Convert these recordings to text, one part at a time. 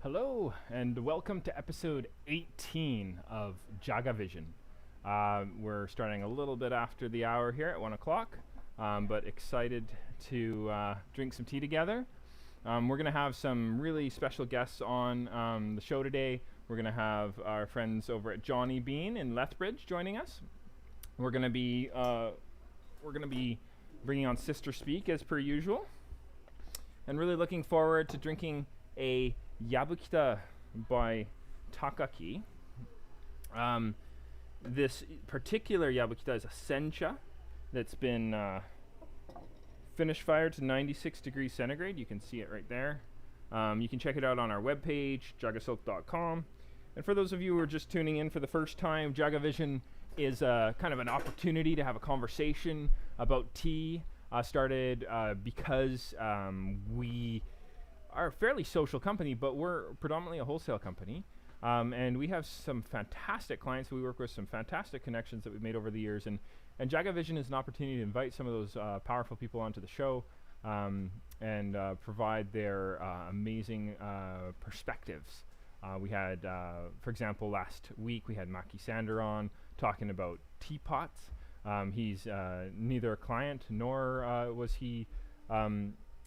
Hello, and welcome to episode 18 of JagaVision. We're starting a little bit after the hour here at 1 o'clock, but excited to drink some tea together. We're going to have some really special guests on the show today. We're going to have our friends over at Johnny Bean in Lethbridge joining us. We're going to be bringing on Sister Speak as per usual, and really looking forward to drinking a Yabukita by Takaki. This particular Yabukita is a Sencha that's been finish fired to 96 degrees centigrade. You can see it right there. You can check it out on our webpage, jagasilk.com. And for those of you who are just tuning in for the first time, JagaVision is kind of an opportunity to have a conversation about tea. Started because we are a fairly social company, but we're predominantly a wholesale company. And we have some fantastic clients we work with, some fantastic connections that we've made over the years. And JagaVision is an opportunity to invite some of those powerful people onto the show and provide their amazing perspectives. We had, for example, last week we had Maki Sander on talking about teapots. He's neither a client nor was he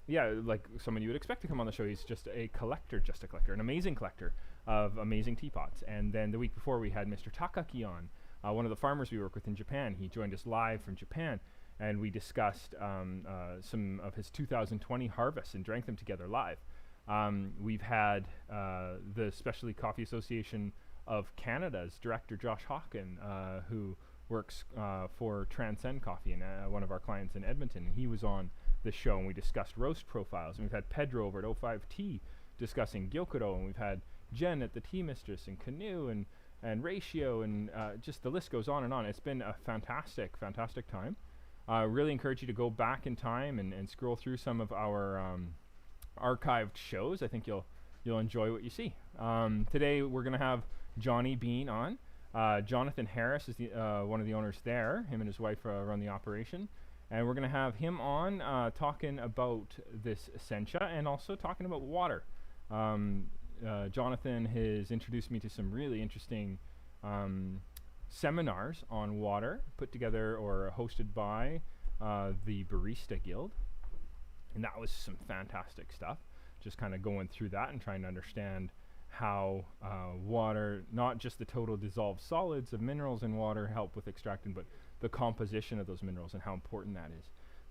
like someone you would expect to come on the show. He's just a collector, an amazing collector of amazing teapots. And then the week before we had Mr. Takaki on, one of the farmers we work with in Japan. He joined us live from Japan, and we discussed some of his 2020 harvests and drank them together live. We've had the Specialty Coffee Association of Canada's director, Josh Hawken, who works for Transcend Coffee, and one of our clients in Edmonton, and he was on the show, and we discussed roast profiles. And we've had Pedro over at O5T discussing Gyokuro, and we've had Jen at the Tea Mistress and Canoe and Ratio, and just the list goes on and on. It's been a fantastic time. Really encourage you to go back in time and scroll through some of our archived shows. I think you'll enjoy what you see. Today we're going to have Johnny Bean on. Jonathan Harris is one of the owners there. Him and his wife run the operation. And we're going to have him on talking about this Sencha and also talking about water. Jonathan has introduced me to some really interesting seminars on water put together or hosted by the Barista Guild. And that was some fantastic stuff. Just kind of going through that and trying to understand how water, not just the total dissolved solids of minerals in water help with extracting, but the composition of those minerals and how important that is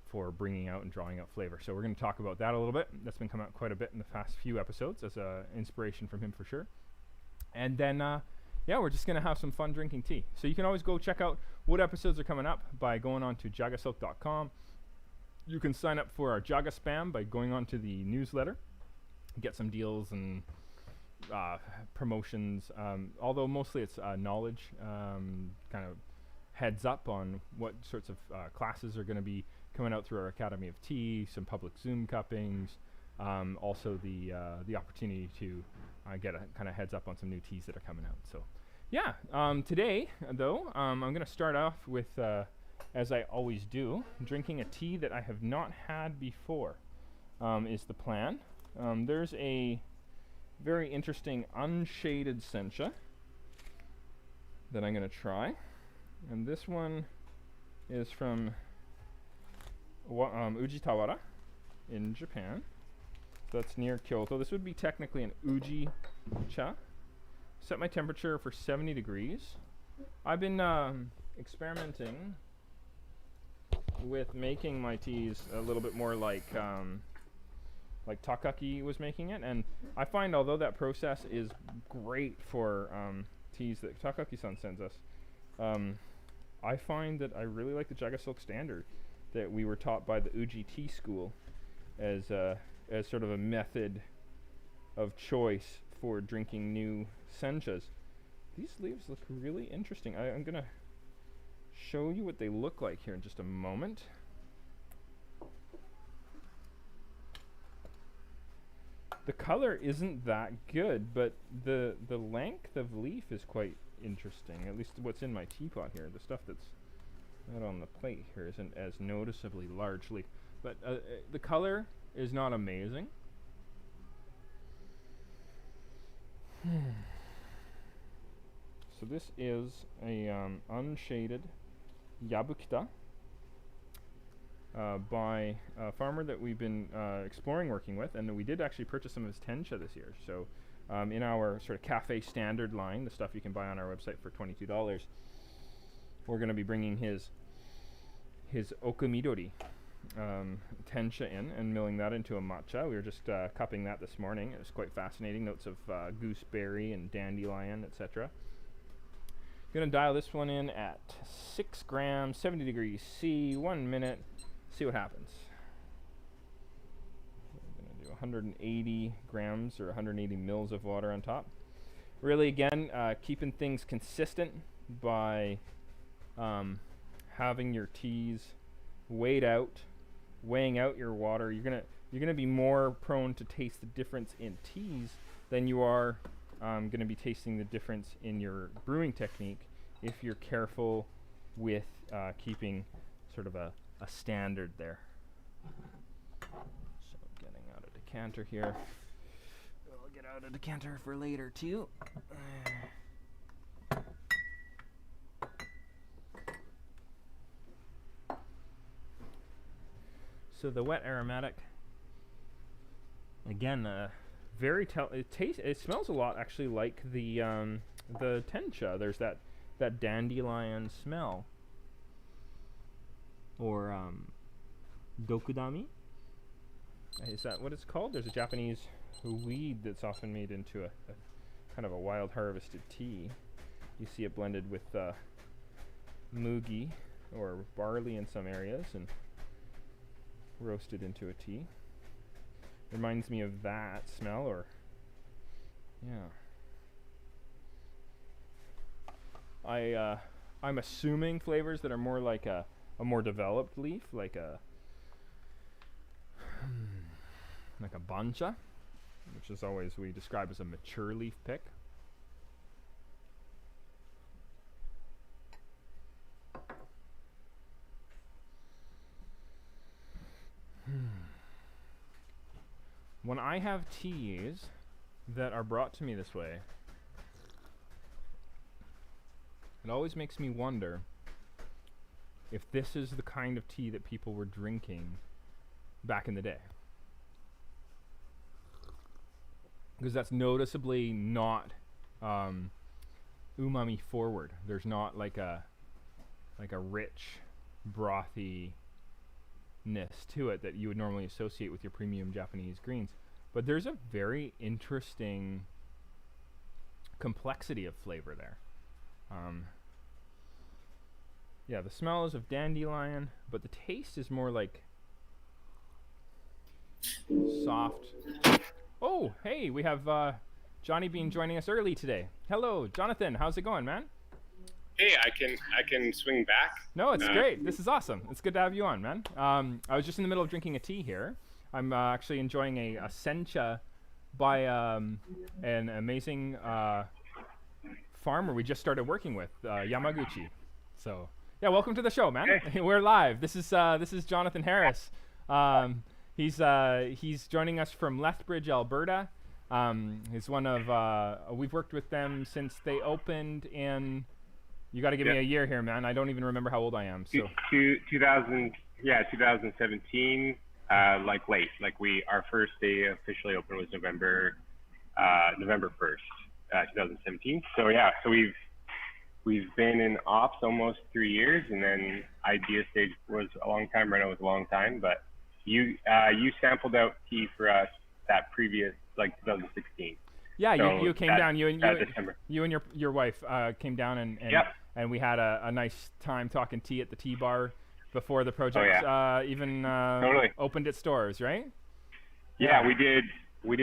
for bringing out and drawing out flavor. So we're going to talk about that a little bit. That's been coming out quite a bit in the past few episodes as inspiration from him for sure. And then, we're just going to have some fun drinking tea. So you can always go check out what episodes are coming up by going on to jagasilk.com. You can sign up for our Jaga Spam by going on to the newsletter, get some deals and promotions, although mostly it's knowledge, kind of heads up on what sorts of classes are going to be coming out through our Academy of Tea, some public Zoom cuppings, also the opportunity to get a kind of heads up on some new teas that are coming out. So today though, I'm going to start off with, as I always do, drinking a tea that I have not had before is the plan. There's a very interesting unshaded Sencha that I'm going to try. And this one is from Ujitawara in Japan. So that's near Kyoto. This would be technically an Uji cha. Set my temperature for 70 degrees. I've been experimenting with making my teas a little bit more like Takaki was making it, and I find although that process is great for teas that Takaki-san sends us, I find that I really like the JagaSilk standard that we were taught by the Uji Tea School as sort of a method of choice for drinking new senchas. These leaves look really interesting. I'm going to show you what they look like here in just a moment. The color isn't that good, but the length of leaf is quite interesting. At least what's in my teapot here. The stuff that's not on the plate here isn't as noticeably large leaf. But the color is not amazing. So this is a unshaded Yabukita by a farmer that we've been exploring working with, and we did actually purchase some of his Sencha this year. So in our sort of cafe standard line, the stuff you can buy on our website for $22, we're going to be bringing his Okumidori Sencha in and milling that into a matcha. We were just cupping that this morning. It was quite fascinating. Notes of gooseberry and dandelion, etc. Going to dial this one in at 6 grams, 70 degrees C, 1 minute. See what happens. I'm going to do 180 grams or 180 mils of water on top. Really, again, keeping things consistent by having your teas weighed out, weighing out your water. You're gonna be more prone to taste the difference in teas than you are going to be tasting the difference in your brewing technique if you're careful with keeping sort of a standard there. So getting out a decanter here. We'll get out a decanter for later too. So the wet aromatic, again, it smells a lot actually like the Sencha. There's that dandelion smell, or dokudami. Is that what it's called? There's a Japanese weed that's often made into a kind of a wild harvested tea. You see it blended with mugi or barley in some areas and roasted into a tea. Reminds me of that smell, or I'm assuming flavors that are more like a more developed leaf, like a bancha, which is always we describe as a mature leaf pick. When I have teas that are brought to me this way, it always makes me wonder if this is the kind of tea that people were drinking back in the day. Because that's noticeably not umami forward. There's not like a rich, brothy to it that you would normally associate with your premium Japanese greens, but there's a very interesting complexity of flavor there. The smell is of dandelion, but the taste is more like soft. Oh, hey, we have Johnny Bean joining us early today. Hello, Jonathan. How's it going, man? Hey, I can swing back. No, it's great. This is awesome. It's good to have you on, man. I was just in the middle of drinking a tea here. I'm actually enjoying a Sencha by an amazing farmer we just started working with, Yamaguchi. So, yeah, welcome to the show, man. Hey. We're live. This is Jonathan Harris. He's joining us from Lethbridge, Alberta. He's one of we've worked with them since they opened in. You got to give me a year here, man. I don't even remember how old I am. So 2017, like late. Like our first day officially open was November 1st, 2017. So yeah, so we've been in ops almost 3 years, and then idea stage was a long time. Reno was a long time, but you sampled out tea for us that previous 2016. Yeah, so you came down. You and your wife came down and we had a nice time talking tea at the tea bar before the project totally opened its doors, right? Yeah, we did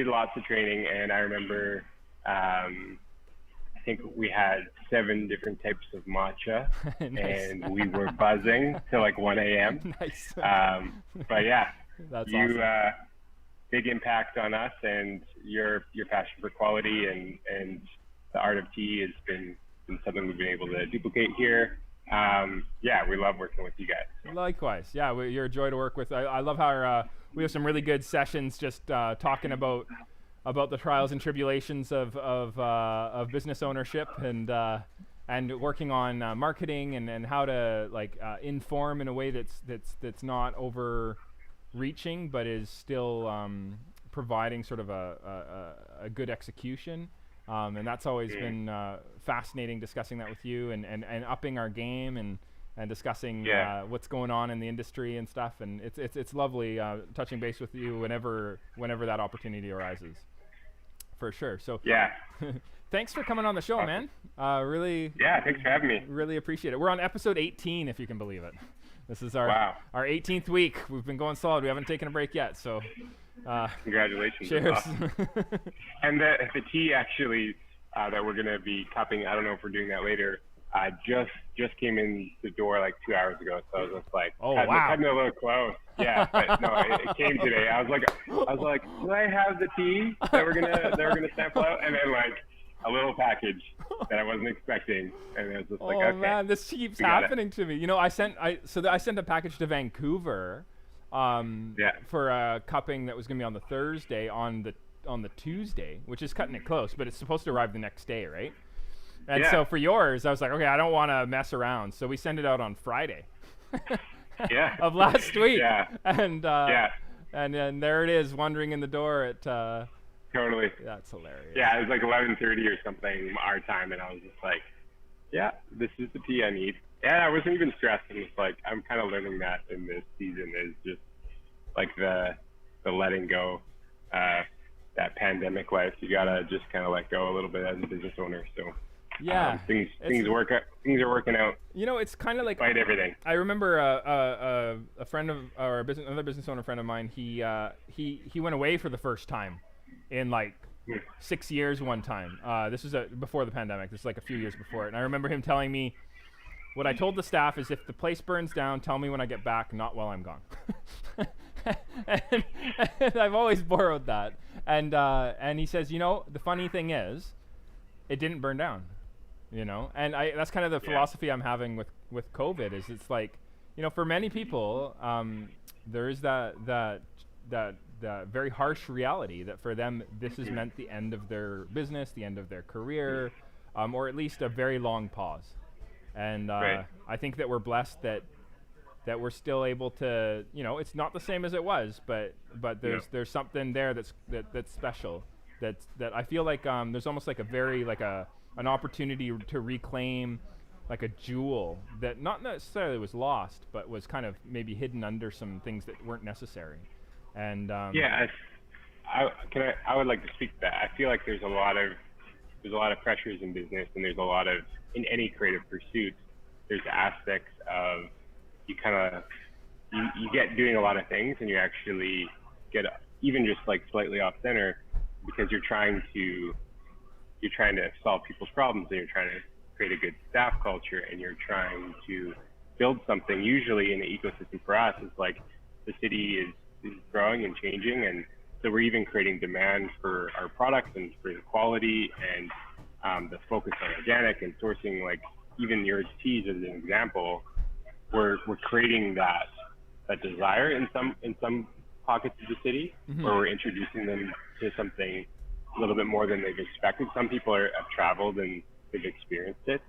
lots of training, and I remember I think we had 7 different types of matcha. Nice. And we were buzzing till like 1 a.m. Nice. But yeah, that's awesome. Big impact on us, and your passion for quality and the art of tea has been something we've been able to duplicate here. We love working with you guys. Likewise. Yeah, you're a joy to work with. I love how we have some really good sessions just talking about the trials and tribulations of business ownership, and and working on marketing and how to like inform in a way that's not overreaching, but is still providing sort of a good execution. And that's always been fascinating discussing that with you and upping our game and discussing what's going on in the industry and stuff. And it's lovely touching base with you whenever that opportunity arises. For sure. So thanks for coming on the show, man. Really. Yeah, thanks for having me. Really appreciate it. We're on episode 18, if you can believe it. This is our 18th week. We've been going solid. We haven't taken a break yet. So congratulations. Cheers. Awesome. And the tea actually that we're gonna be cupping, I don't know if we're doing that later, just came in the door like 2 hours ago, so I was just like, had me a little close. Yeah, but no, it came today. I was like, do I have the tea that we're gonna sample out? And then like a little package that I wasn't expecting, and it was just like, okay. Man, this keeps happening to me. You know, I sent a package to Vancouver, for a cupping that was gonna be on the Thursday on the Tuesday, which is cutting it close, but it's supposed to arrive the next day, right? And so for yours, I was like, okay, I don't want to mess around. So we send it out on Friday of last week. And and there it is, wandering in the door at totally. That's hilarious. Yeah, it was like 11:30 or something our time, and I was just like, yeah, this is the tea I need. Yeah, I wasn't even stressed. I'm just like, I'm kind of learning that in this season is just like the letting go, that pandemic life. You gotta just kind of let go a little bit as a business owner. So things are working out. You know, it's kind of like despite everything. I remember a friend of another business owner friend of mine. He went away for the first time in like 6 years one time. This was before the pandemic. This is like a few years before it. And I remember him telling me, what I told the staff is, if the place burns down, tell me when I get back, not while I'm gone. and I've always borrowed that. And he says, you know, the funny thing is, it didn't burn down, you know? And that's kind of the philosophy I'm having with COVID is, it's like, you know, for many people, there is that very harsh reality that for them, this has meant the end of their business, the end of their career, or at least a very long pause. And I think that we're blessed that we're still able to, you know, it's not the same as it was, but there's something there that's special. That I feel like there's almost like a very like an opportunity to reclaim like a jewel that not necessarily was lost, but was kind of maybe hidden under some things that weren't necessary. And I would like to speak to that. I feel like there's a lot of pressures in business, and there's a lot of, in any creative pursuit, there's aspects of you get doing a lot of things, and you actually get even just like slightly off center because you're trying to solve people's problems, and you're trying to create a good staff culture, and you're trying to build something. Usually in the ecosystem for us, it's like the city is growing and changing, and so we're even creating demand for our products and for the quality and the focus on organic and sourcing. Like even your teas as an example, we're creating that desire in some pockets of the city, where we're introducing them to something a little bit more than they've expected. Some people have traveled and they've experienced it,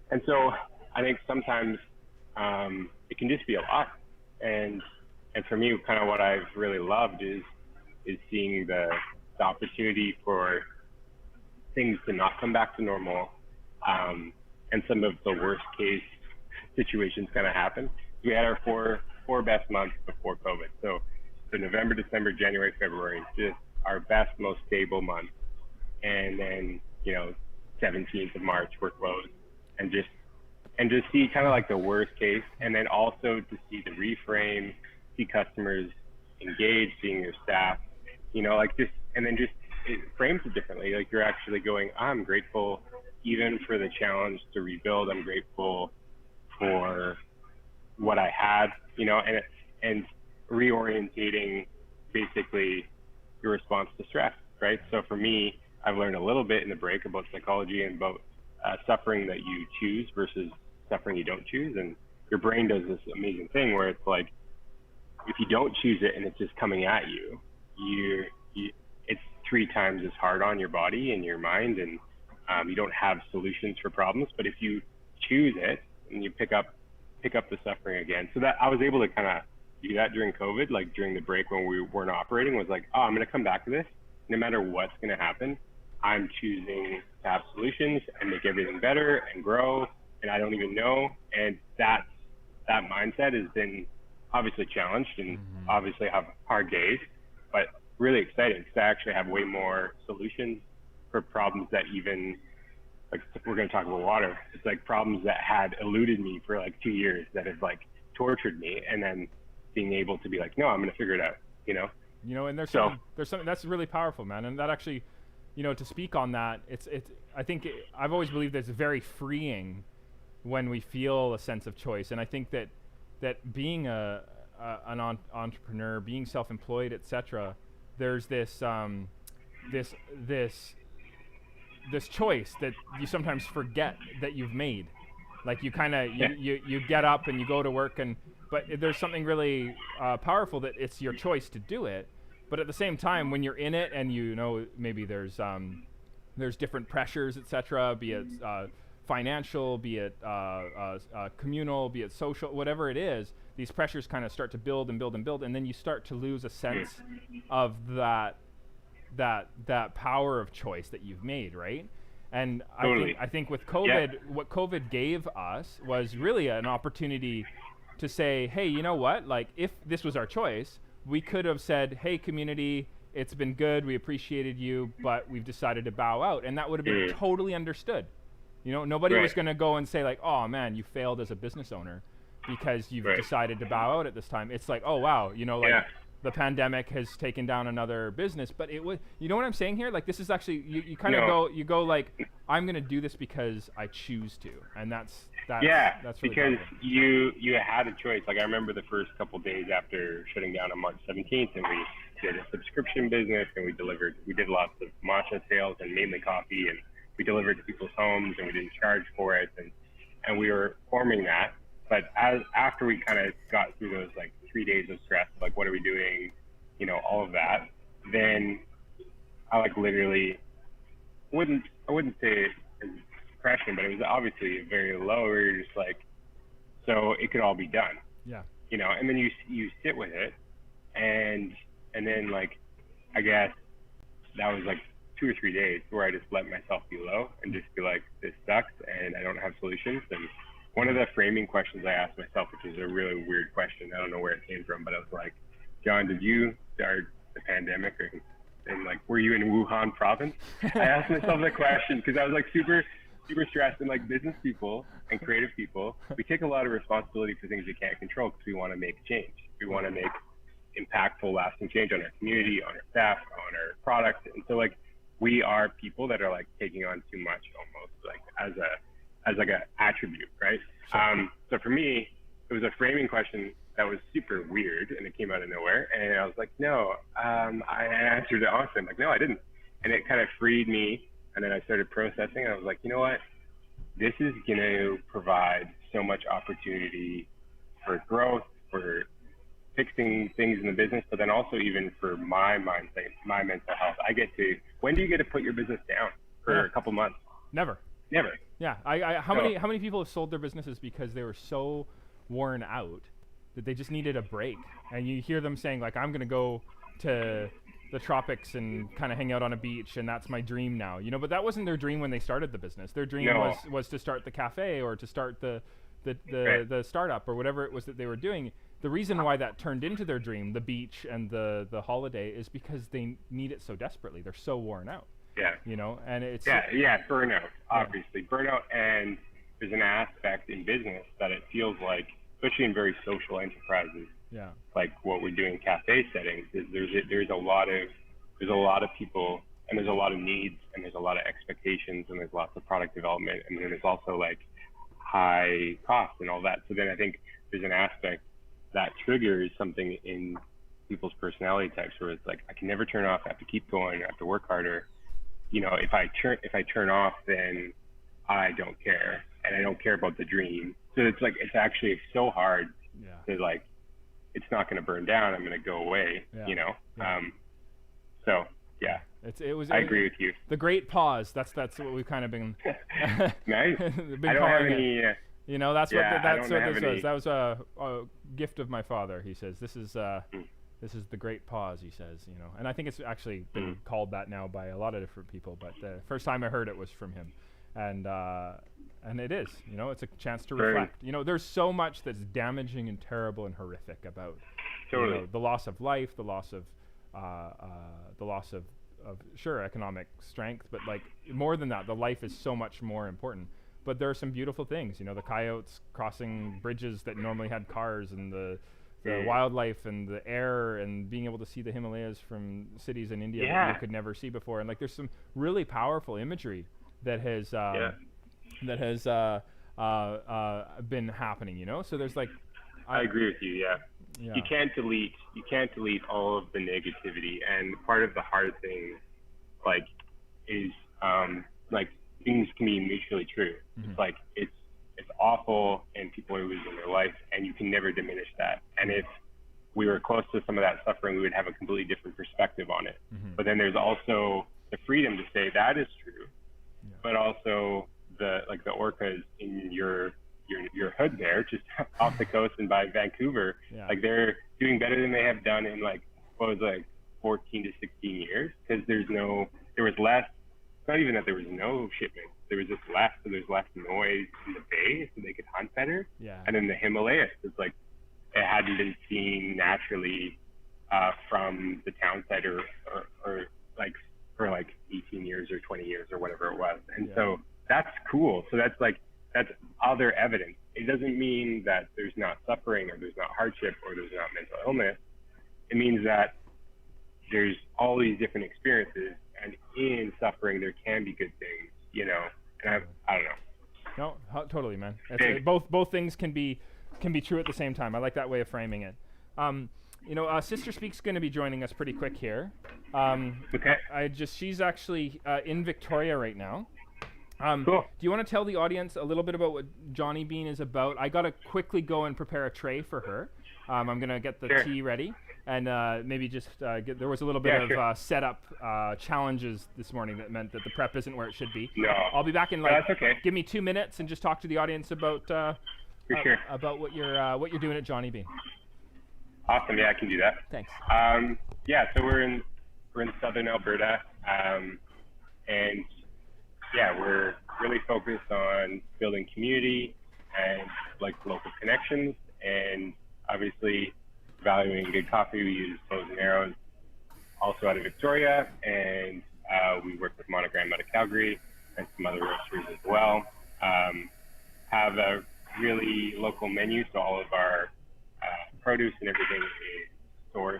and so I think sometimes it can just be a lot. And for me, kind of what I've really loved is seeing the opportunity for things to not come back to normal, and some of the worst case situations kind of happen. We had our four best months before COVID. So November, December, January, February, just our best, most stable month. And then, 17th of March, we're closed, and just see kind of like the worst case, and then also to see the reframe, see customers engaged, seeing your staff, and then it frames it differently. Like you're actually going, I'm grateful even for the challenge to rebuild. I'm grateful for what I had, and reorientating basically your response to stress, right? So for me, I've learned a little bit in the break about psychology and about suffering that you choose versus suffering you don't choose. And your brain does this amazing thing where it's like, if you don't choose it and it's just coming at you, it's 3 times as hard on your body and your mind. And You don't have solutions for problems, but if you choose it and you pick up the suffering again. So that I was able to kind of do that during COVID, like during the break when we weren't operating, was like, oh, I'm going to come back to this. No matter what's going to happen, I'm choosing to have solutions and make everything better and grow. And I don't even know. And that mindset has been obviously challenged and obviously have hard days, but really exciting because I actually have way more solutions for problems that even, like we're going to talk about water. It's like problems that had eluded me for like 2 years that have like tortured me, and then being able to be like, no, I'm going to figure it out, you know? And there's something that's really powerful, man. And that actually, to speak on that, I think I've always believed that it's very freeing when we feel a sense of choice. And I think that being an entrepreneur, being self-employed, etc., there's this choice that you sometimes forget that you've made. Like you kind of you get up and you go to work, but there's something really powerful that it's your choice to do it. But at the same time, when you're in it and maybe there's different pressures, etc., be it financial, be it communal, be it social, whatever it is, these pressures kind of start to build and build and build, and then you start to lose a sense of that power of choice that you've made, right? And totally. I think with COVID, what COVID gave us was really an opportunity to say, hey, you know what? Like, if this was our choice, we could have said, hey, community, it's been good, we appreciated you, but we've decided to bow out, and that would have been totally understood. Nobody was going to go and say like, oh man, you failed as a business owner because you've decided to bow out at this time. It's like, oh wow, the pandemic has taken down another business, but it was, what I'm saying here? Like, this is actually, you kind of go like, I'm going to do this because I choose to. And that's really because powerful. you had a choice. Like, I remember the first couple of days after shutting down on March 17th, and we did a subscription business, and we did lots of matcha sales and mainly coffee, and we delivered to people's homes, and we didn't charge for it. And we were forming that. But after we kind of got through those like 3 days of stress, like what are we doing, all of that, then I like literally I wouldn't say it was depression, but it was obviously very low where you're just like, so it could all be done. Yeah. And then you sit with it, and then like, I guess that was like 2 or 3 days where I just let myself be low and just be like, this sucks and I don't have solutions. And one of the framing questions I asked myself, which is a really weird question, I don't know where it came from, but I was like, John, did you start the pandemic, and like, were you in Wuhan province? I asked myself that question because I was like super stressed, and like business people and creative people, we take a lot of responsibility for things we can't control because we want to make change. We want to make impactful, lasting change on our community, on our staff, on our product. And so like, we are people that are like taking on too much almost, like as like a attribute, right? Sure. So for me, it was a framing question that was super weird, and it came out of nowhere. And I was like, no, I answered it honestly. I'm like, no, I didn't. And it kind of freed me. And then I started processing, and I was like, you know what? This is going to provide so much opportunity for growth, for fixing things in the business, but then also even for my mindset, my mental health. When do you get to put your business down for a couple months? Never. Yeah. How many people have sold their businesses because they were so worn out that they just needed a break? And you hear them saying like, I'm going to go to the tropics and kind of hang out on a beach, and that's my dream now. But that wasn't their dream when they started the business. Their dream was to start the cafe or to start the startup or whatever it was that they were doing. The reason why that turned into their dream, the beach and the holiday, is because they need it so desperately. They're so worn out. Yeah. And it's burnout, obviously. Burbnout, and there's an aspect in business that it feels like, especially in very social enterprises, like what we do in cafe settings, is there's a lot of people, and there's a lot of needs, and there's a lot of expectations, and there's lots of product development, and then there's also like high cost and all that. So then I think there's an aspect that triggers something in people's personality types where it's like, I can never turn off, I have to keep going, I have to work harder. If I turn off, then I don't care, and I don't care about the dream. So it's like, it's actually so hard to like, it's not going to burn down, I'm going to go away, So Yeah. I agree with you. The great pause. That's what we've kind of been. Nice. been I don't have calling any. it. That's yeah, what this any... was. That was a gift of my father. He says this is the great pause. He says, and I think it's actually been called that now by a lot of different people. But the first time I heard it was from him, and it is. It's a chance to reflect. There's so much that's damaging and terrible and horrific about the loss of life, the loss of sure economic strength, but like more than that, the life is so much more important. But there are some beautiful things, the coyotes crossing bridges that normally had cars, and the wildlife and the air, and being able to see the Himalayas from cities in India that you could never see before. And like there's some really powerful imagery that has been happening, so there's like I agree with you. Yeah. You can't delete all of the negativity, and part of the hard thing is things can be mutually true. It's like it's awful and people are losing their life, and you can never diminish that. And if we were close to some of that suffering, we would have a completely different perspective on it. But then there's also the freedom to say that is true, but also the orcas in your hood there, just off the coast and by Vancouver, they're doing better than they have done in 14 to 16 years, because there was less. It's not even that there was no shipment. There was just less, so there's less noise in the bay, so they could hunt better. And then the Himalayas, it's like it hadn't been seen naturally from the town side or for 18 years or 20 years or whatever it was. And so that's cool. So that's other evidence. It doesn't mean that there's not suffering or there's not hardship or there's not mental illness. It means that there's all these different experiences, and in suffering there can be good things, and I don't know. No, totally, man. Both things can be true at the same time. I like that way of framing it. Sister Speak's going to be joining us pretty quick here. Okay. She's actually in Victoria right now. Cool. Do you want to tell the audience a little bit about what Johnny Bean is about? I got to quickly go and prepare a tray for her. I'm going to get the tea ready, and maybe just there was a little bit of setup challenges this morning that meant that the prep isn't where it should be. No. I'll be back in that's okay. Give me 2 minutes and just talk to the audience about about what you're doing at Johnny Bean. Awesome. Yeah, I can do that. Thanks. So we're in southern Alberta, and we're really focused on building community and local connections, and obviously valuing good coffee. We use Bows and Arrows, also out of Victoria, and we work with Monogram out of Calgary and some other roasteries as well. Have a really local menu, so all of our produce and everything is sourced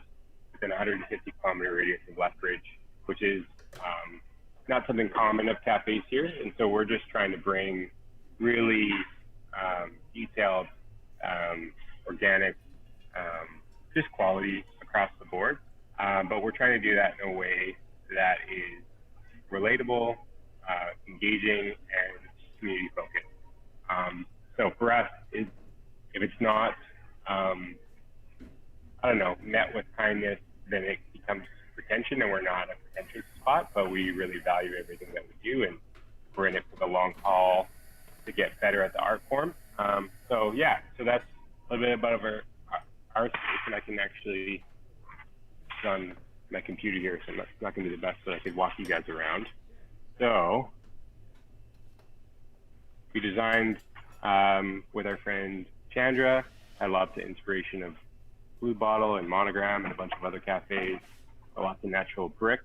within a 150-kilometer radius of Lethbridge, which is not something common of cafes here. And so we're just trying to bring really detailed, organic, just quality across the board. But we're trying to do that in a way that is relatable, engaging, and community focused. So for us, if it's not, met with kindness, then it becomes pretension, and we're not a pretentious spot, but we really value everything that we do, and we're in it for the long haul to get better at the art form. So that's a little bit about our space, and I can actually, it's on my computer here, so I'm not going to do the best, but I could walk you guys around. So we designed with our friend Chandra, had lots of inspiration of Blue Bottle and Monogram and a bunch of other cafes, lots of natural brick.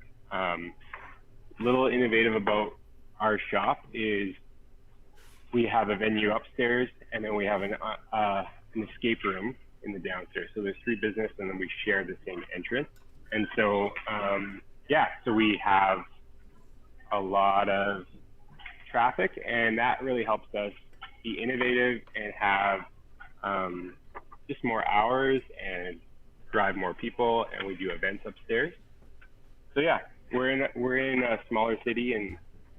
Little innovative about our shop is we have a venue upstairs, and then we have an escape room in the downstairs. So there's 3 business, and then we share the same entrance. And so, so we have a lot of traffic, and that really helps us be innovative and have just more hours and drive more people, and we do events upstairs. So we're in a smaller city, and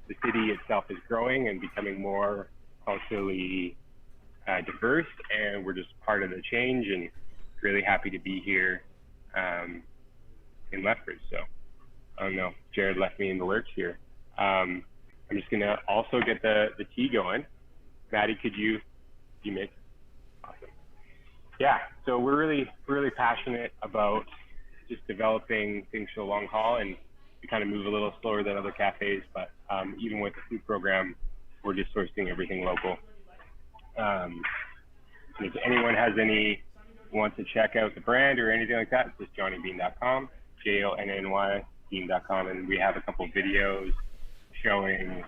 the city itself is growing and becoming more culturally diverse, and we're just part of the change, and really happy to be here in Lethbridge. So Oh no, Jared left me in the lurch here. I'm just gonna also get the tea going. Maddie, could you make? Awesome. Yeah, so we're really passionate about just developing things for the long haul, and we kind of move a little slower than other cafes, but even with the food program, we're just sourcing everything local. And if anyone wants to check out the brand or anything like that, it's just johnnybean.com, JONNY bean.com, and we have a couple videos showing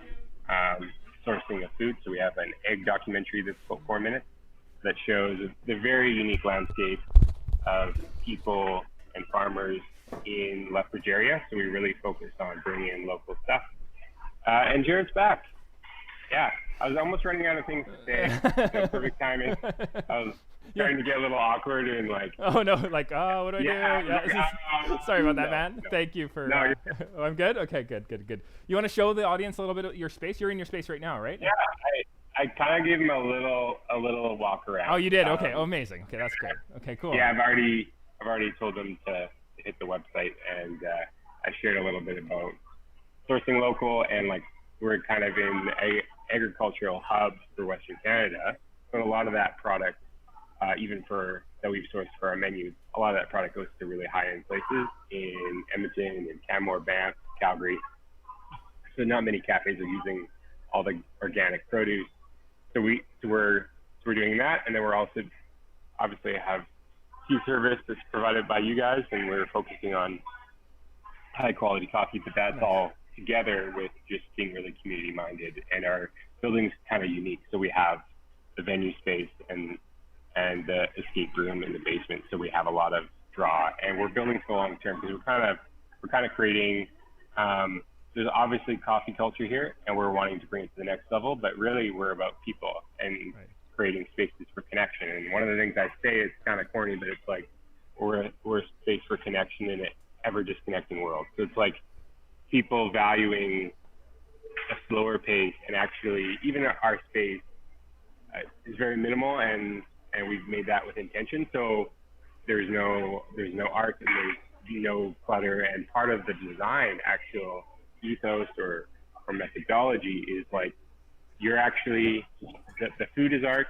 sourcing of food. So we have an egg documentary that's about 4 minutes that shows the very unique landscape of people and farmers in Lethbridge area. So we really focus on bringing in local stuff. And Jared's back. Yeah, I was almost running out of things to say. So perfect timing. I was starting to get a little awkward and like. Oh no! Like, oh, what do I do? Yeah, sorry about that, man. No. Thank you for. No, oh, I'm good. Okay, good. You want to show the audience a little bit of your space? You're in your space right now, right? Yeah, I kind of gave him a little walk around. Oh, you did? Okay. Oh, amazing. Okay, that's great. Okay, cool. Yeah, I've already told them to hit the website, and I shared a little bit about sourcing local, and like we're kind of in a agricultural hub for Western Canada, so a lot of that product, even that we've sourced for our menu, a lot of that product goes to really high-end places in Edmonton and Canmore, Banff, Calgary. So not many cafes are using all the organic produce. So we're doing that, and then we're also obviously have tea service that's provided by you guys, and we're focusing on high-quality coffee, but that's all together with just being really community-minded, and our building's kind of unique. So we have the venue space and the escape room in the basement. So we have a lot of draw, and we're building for the long term because we're kind of creating. There's obviously coffee culture here, and we're wanting to bring it to the next level. But really, we're about people and creating spaces for connection. And one of the things I say is kind of corny, but it's like we're a space for connection in an ever disconnecting world. So it's like people valuing a slower pace, and actually even our space is very minimal, and we've made that with intention. So there's no art, and there's no clutter, and part of the design actual ethos or methodology is like you're actually the food is art,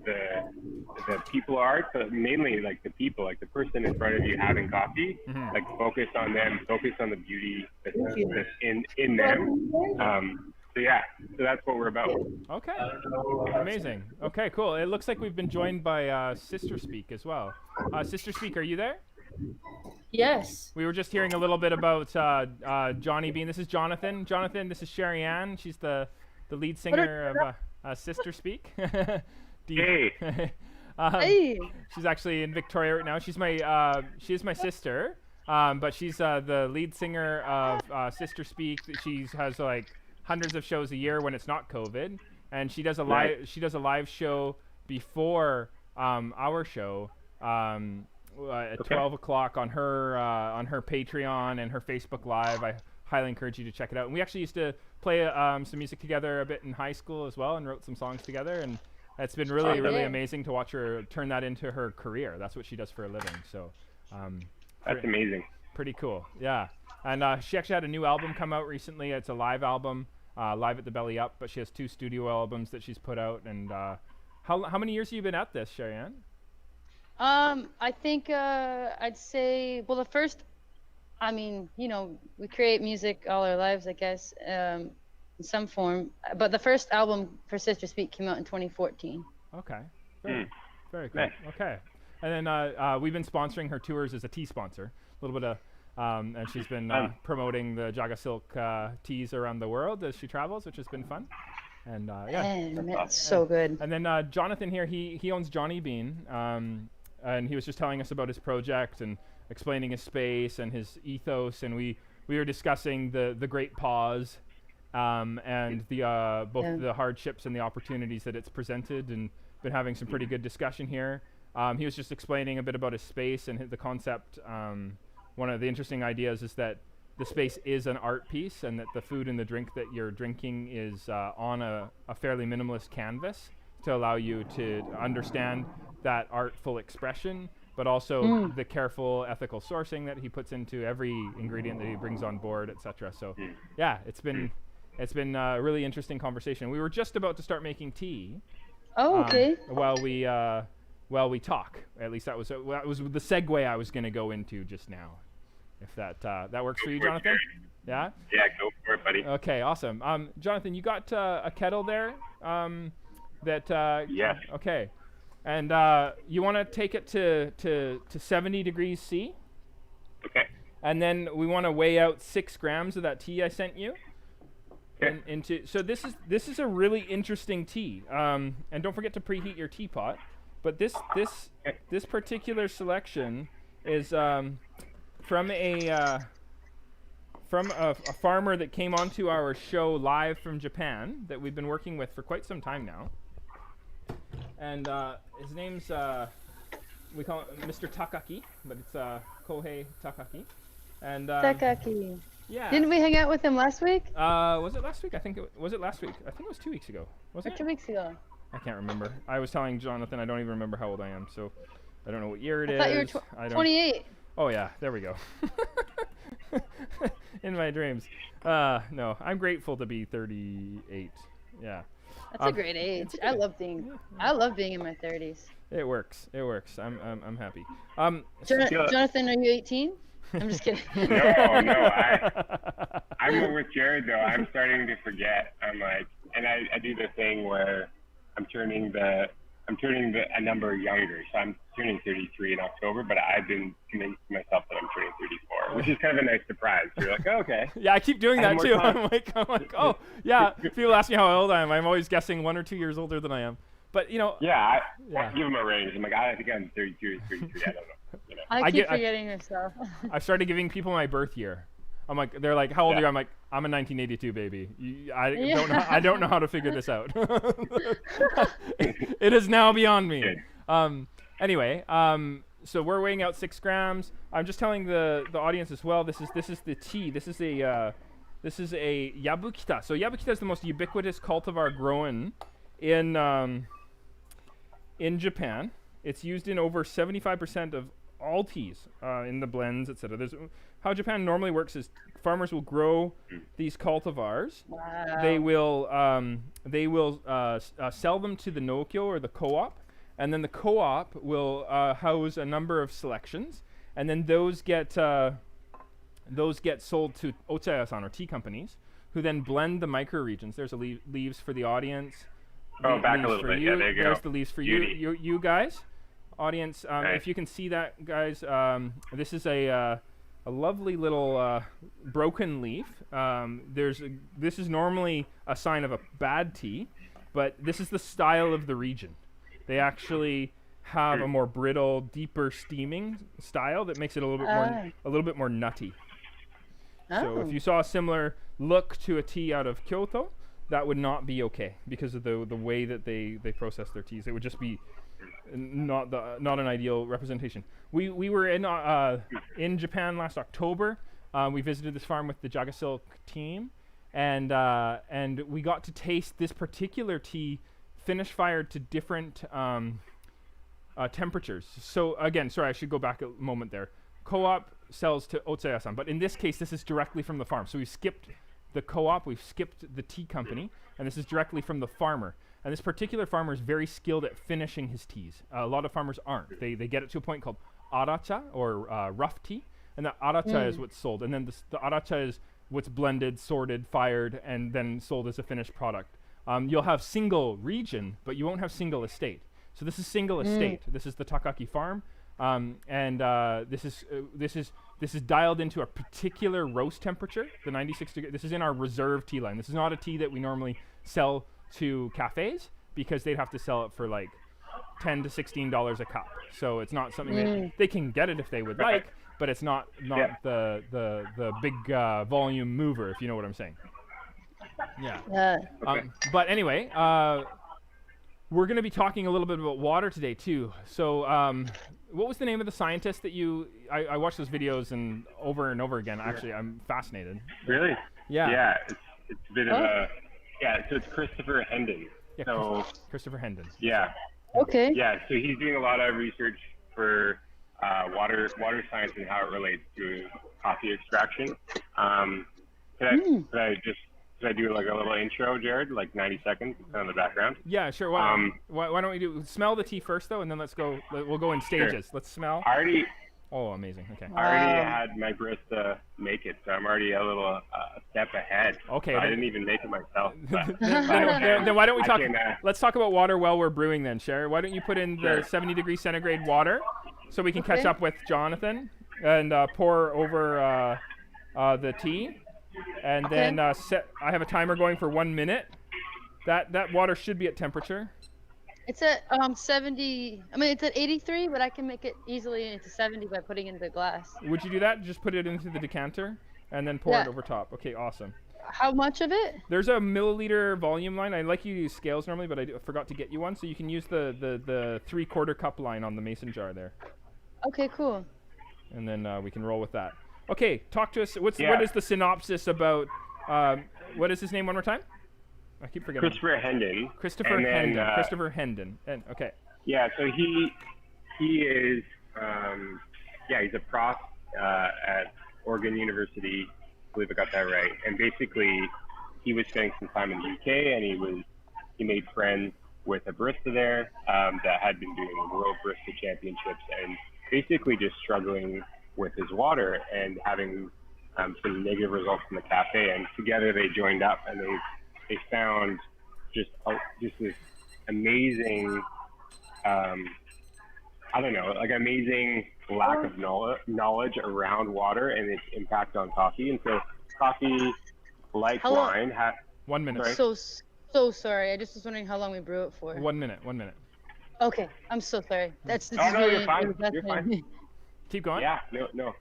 the people are art, but mainly like the people, like the person in front of you having coffee, like focus on them, focus on the beauty that's in them. So yeah, so that's what we're about. Okay, amazing. Okay, cool. It looks like we've been joined by Sister Speak as well. Sister Speak, are you there? Yes. We were just hearing a little bit about Johnny Bean. This is Jonathan. Jonathan, this is Sherry Ann. She's the lead singer of Sister Speak. Hey. Hey. She's actually in Victoria right now. She is my sister, but she's the lead singer of Sister Speak. She has like hundreds of shows a year when it's not COVID, and she does a live show before our show. At 12 o'clock on her Patreon and her Facebook Live. I highly encourage you to check it out. And we actually used to play some music together a bit in high school as well, and wrote some songs together. And it's been really amazing to watch her turn that into her career. That's what she does for a living. So that's amazing. Pretty cool, yeah. And she actually had a new album come out recently. It's a live album, Live at the Belly Up. But she has 2 studio albums that she's put out. And how many years have you been at this, Sherry Ann? I think I'd say, well, the first, I mean, we create music all our lives, I guess, in some form. But the first album for Sister Speak came out in 2014. Okay. Very cool. Okay. And then we've been sponsoring her tours as a tea sponsor. A little bit of, and she's been promoting the Jaga Silk teas around the world as she travels, which has been fun. And that's so good. And then Jonathan here, he owns Johnny Bean. And he was just telling us about his project and explaining his space and his ethos, and we were discussing the great pause and the both the hardships and the opportunities that it's presented, and been having some pretty good discussion here. He was just explaining a bit about his space and the concept. One of the interesting ideas is that the space is an art piece, and that the food and the drink that you're drinking is on a fairly minimalist canvas to allow you to understand that artful expression but also the careful ethical sourcing that he puts into every ingredient that he brings on board, etc. So yeah, it's been a really interesting conversation. We were just about to start making tea. Oh, okay. While we talk, at least that was the segue I was going to go into just now. If that works for you, Jonathan? Yeah. Yeah, go for it, buddy. Okay, awesome. Jonathan, you got a kettle there. Yes. Okay, and you want to take it to 70 degrees C. Okay. And then we want to weigh out 6 grams of that tea I sent you. Okay. So this is a really interesting tea. And don't forget to preheat your teapot. But this particular selection is from a farmer that came onto our show live from Japan that we've been working with for quite some time now. And his name's we call it Mr. Takaki, but it's Kohei Takaki. And Takaki. yeah. Didn't we hang out with him last week? Was it last week? Was it last week? I think it was 2 weeks ago. Was Or it? 2 weeks ago? I can't remember. I was telling Jonathan I don't even remember how old I am, so I don't know what year it is. I thought you were 28. Oh yeah, there we go. In my dreams. No, I'm grateful to be 38. Yeah. That's a great age. I love being in my 30s. It works. I'm happy. Jonathan, are you 18? I'm just kidding. No. I'm more with Jared though. I'm starting to forget. I'm like, and I do the thing where I'm turning a number younger. So I'm turning 33 in October, but I've been convincing myself that I'm turning 34, which is kind of a nice surprise. You're like, oh, okay. Yeah, I keep doing that too. I'm like, oh, yeah. People ask me how old I am. I'm always guessing 1 or 2 years older than I am. But Yeah, I give them a range. I'm like, I think I'm 32 or 33. I don't know. I keep forgetting yourself. I started giving people my birth year. I'm like, they're like, how old are you? I'm like, I'm a 1982 baby. I don't know how to figure this out. It is now beyond me. Anyway, so we're weighing out 6 grams. I'm just telling the audience as well. This is the tea. This is a Yabukita. So Yabukita is the most ubiquitous cultivar grown in Japan. It's used in over 75% of all teas in the blends, etc. How Japan normally works is farmers will grow these cultivars. Wow. They will sell them to the Nokyo or the co-op, and then the co-op will house a number of selections, and then those get sold to otsaya-san or tea companies, who then blend the microregions. There's leaves for the audience. Oh, back a little bit. Yeah, there you go. There's the leaves for you guys. Audience, if you can see that, guys, this is a lovely little broken leaf. This is normally a sign of a bad tea, but this is the style of the region. They actually have a more brittle, deeper steaming style that makes it a little bit more nutty. So if you saw a similar look to a tea out of Kyoto, that would not be okay because of the way that they process their teas. It would just be not an ideal representation. We were in Japan last October. We visited this farm with the JagaVision team, and we got to taste this particular tea finish fired to different temperatures. So again, sorry, I should go back a moment there. Co-op sells to otsaya-san, but in this case, this is directly from the farm. So we skipped the co-op, we've skipped the tea company, and this is directly from the farmer. And this particular farmer is very skilled at finishing his teas. A lot of farmers aren't. They get it to a point called aracha, or rough tea, and the aracha is what's sold. And then the aracha is what's blended, sorted, fired, and then sold as a finished product. You'll have single region, but you won't have single estate. So this is single estate. This is the Takaki farm, and this is dialed into a particular roast temperature, the 96 degree. This is in our reserve tea line. This is not a tea that we normally sell to cafes because they'd have to sell it for like $10 to $16 a cup. So it's not something that they can get it if they would like, but it's not the big volume mover, if you know what I'm saying. Yeah. But anyway, we're going to be talking a little bit about water today too. So what was the name of the scientist that I watched those videos and over again. Actually, I'm fascinated. Really? Yeah. Yeah, it's a bit of a... Yeah, so it's Christopher Hendon. Yeah, so Christopher Hendon. Yeah. Okay. Yeah, so he's doing a lot of research for water science and how it relates to coffee extraction. Could I do like a little intro, Jared? Like 90 seconds, kind of the background. Yeah, sure. Why don't we smell the tea first though, and then we'll go in stages. Sure. Let's smell. Oh, amazing. Okay. I already had my barista make it, so I'm already a little step ahead. Okay. So I didn't even make it myself. Then why don't we talk? Let's talk about water while we're brewing then, Sherry. Why don't you put in the 70-degree centigrade water, so we can catch up with Jonathan, and pour over the tea, and then I have a timer going for 1 minute. That water should be at temperature. It's at 70. I mean, it's at 83, but I can make it easily into 70 by putting it in the glass. Would you do that? Just put it into the decanter and then pour it over top. Okay, awesome. How much of it? There's a milliliter volume line. I like you to use scales normally, but I forgot to get you one, so you can use the 3/4 cup line on the mason jar there. Okay, cool. And then we can roll with that. Okay, talk to us. What is the synopsis about? What is his name one more time? I keep forgetting. Christopher Hendon. Christopher Hendon. Okay. Yeah, so he is he's a prof at Oregon University. I believe I got that right. And basically, he was spending some time in the UK, and he made friends with a barista there that had been doing the World Barista Championships, and basically just struggling with his water and having some negative results in the cafe. And together they joined up, and they found just this amazing, amazing lack of knowledge around water and its impact on coffee. And so coffee, like wine, 1 minute. Sorry. So sorry. I just was wondering how long we brew it for. 1 minute. Okay, I'm so sorry. This is really, you're fine. You're fine. Keep going. Yeah, no.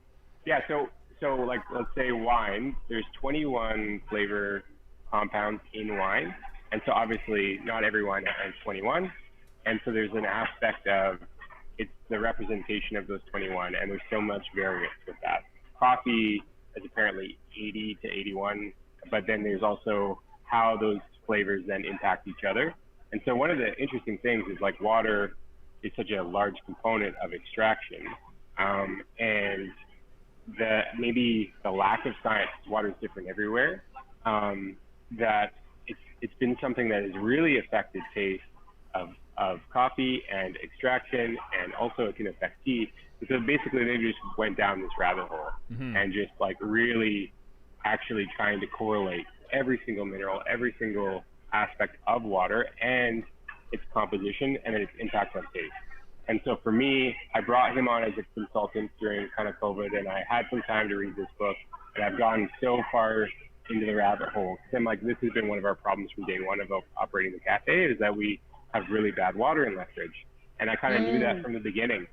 Yeah, so like, let's say wine, there's 21 flavor compounds in wine, and so obviously not every wine has 21, and so there's an aspect of it's the representation of those 21, and there's so much variance with that. Coffee is apparently 80 to 81, but then there's also how those flavors then impact each other. And so one of the interesting things is like water is such a large component of extraction, and maybe the lack of science, water is different everywhere, that it's been something that has really affected taste of coffee and extraction, and also it can affect tea. And so basically they just went down this rabbit hole and just like really actually trying to correlate every single mineral, every single aspect of water and its composition and then its impact on taste. And so for me, I brought him on as a consultant during kind of COVID, and I had some time to read this book, and I've gone so far into the rabbit hole. I'm like, this has been one of our problems from day one of operating the cafe, is that we have really bad water in Lethbridge. And I kind of knew that from the beginning.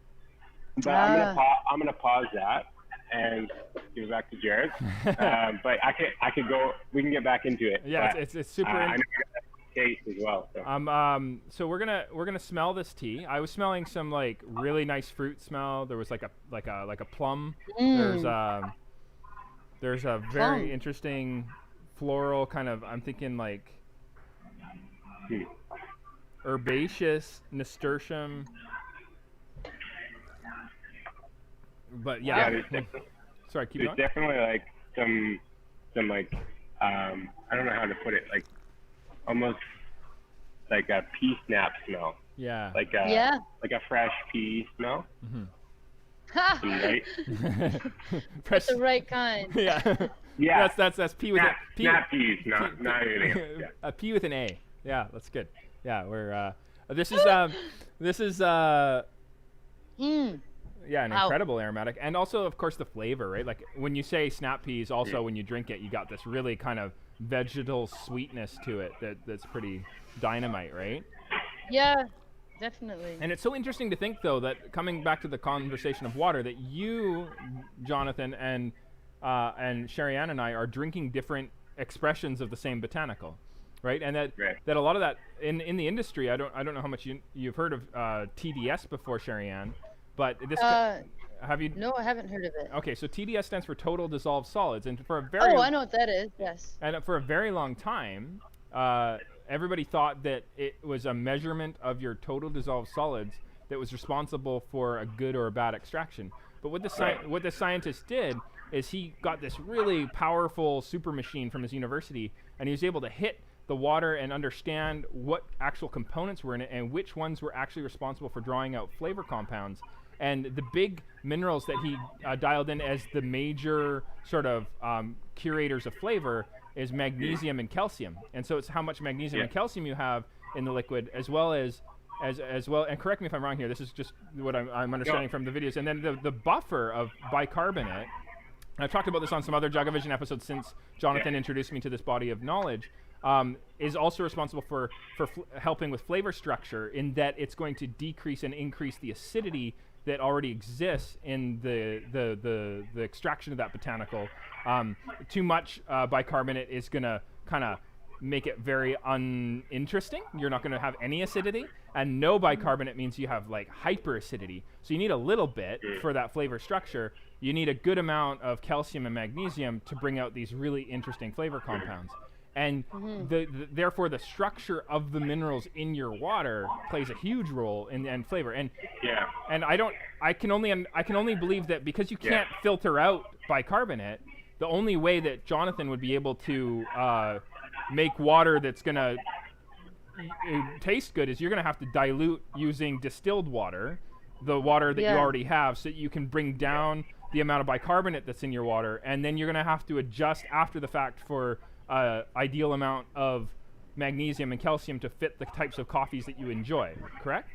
But I'm gonna pause that and give it back to Jared. But I could go. We can get back into it. Yeah, it's super. I know taste as well. So. So we're gonna smell this tea. I was smelling some like really nice fruit smell. There was like a plum. There's a very interesting floral kind of. I'm thinking like herbaceous nasturtium. But sorry, keep going. There's definitely like some like I don't know how to put it, like almost like a pea snap smell. Yeah. Like a fresh pea smell. Right? That's the right kind. Yeah. Yeah. That's pea with snap peas, not anything else. Yeah. A pea with an A. Yeah, that's good. Yeah, we're this is yeah, an incredible aromatic, and also of course the flavor, right? Like when you say snap peas, also when you drink it, you got this really kind of vegetal sweetness to it that's pretty dynamite, right? Yeah, definitely. And it's so interesting to think though that, coming back to the conversation of water, that you, Jonathan, and Sherry Ann and I are drinking different expressions of the same botanical, right? And that a lot of that in the industry, I don't know how much you've heard of TDS before, Sherry Ann. But this have you? No, I haven't heard of it. Okay, so TDS stands for total dissolved solids, and for a very I know what that is. Yes. And for a very long time, everybody thought that it was a measurement of your total dissolved solids that was responsible for a good or a bad extraction. But what what the scientist did is he got this really powerful super machine from his university, and he was able to hit the water and understand what actual components were in it and which ones were actually responsible for drawing out flavor compounds. And the big minerals that he dialed in as the major sort of curators of flavor is magnesium and calcium. And so it's how much magnesium and calcium you have in the liquid, as well as well. And correct me if I'm wrong here. This is just what I'm understanding from the videos. And then the buffer of bicarbonate. And I've talked about this on some other JagaVision episodes since Jonathan introduced me to this body of knowledge. Is also responsible for helping with flavor structure, in that it's going to decrease and increase the acidity that already exists in the extraction of that botanical. Too much bicarbonate is going to kind of make it very uninteresting. You're not going to have any acidity, and no bicarbonate means you have like hyperacidity. So you need a little bit for that flavor structure. You need a good amount of calcium and magnesium to bring out these really interesting flavor compounds. And therefore, the structure of the minerals in your water plays a huge role in flavor. And I can only believe that because you can't filter out bicarbonate, the only way that Jonathan would be able to make water that's gonna taste good is you're gonna have to dilute using distilled water, the water that you already have, so that you can bring down the amount of bicarbonate that's in your water, and then you're gonna have to adjust after the fact for ideal amount of magnesium and calcium to fit the types of coffees that you enjoy, correct?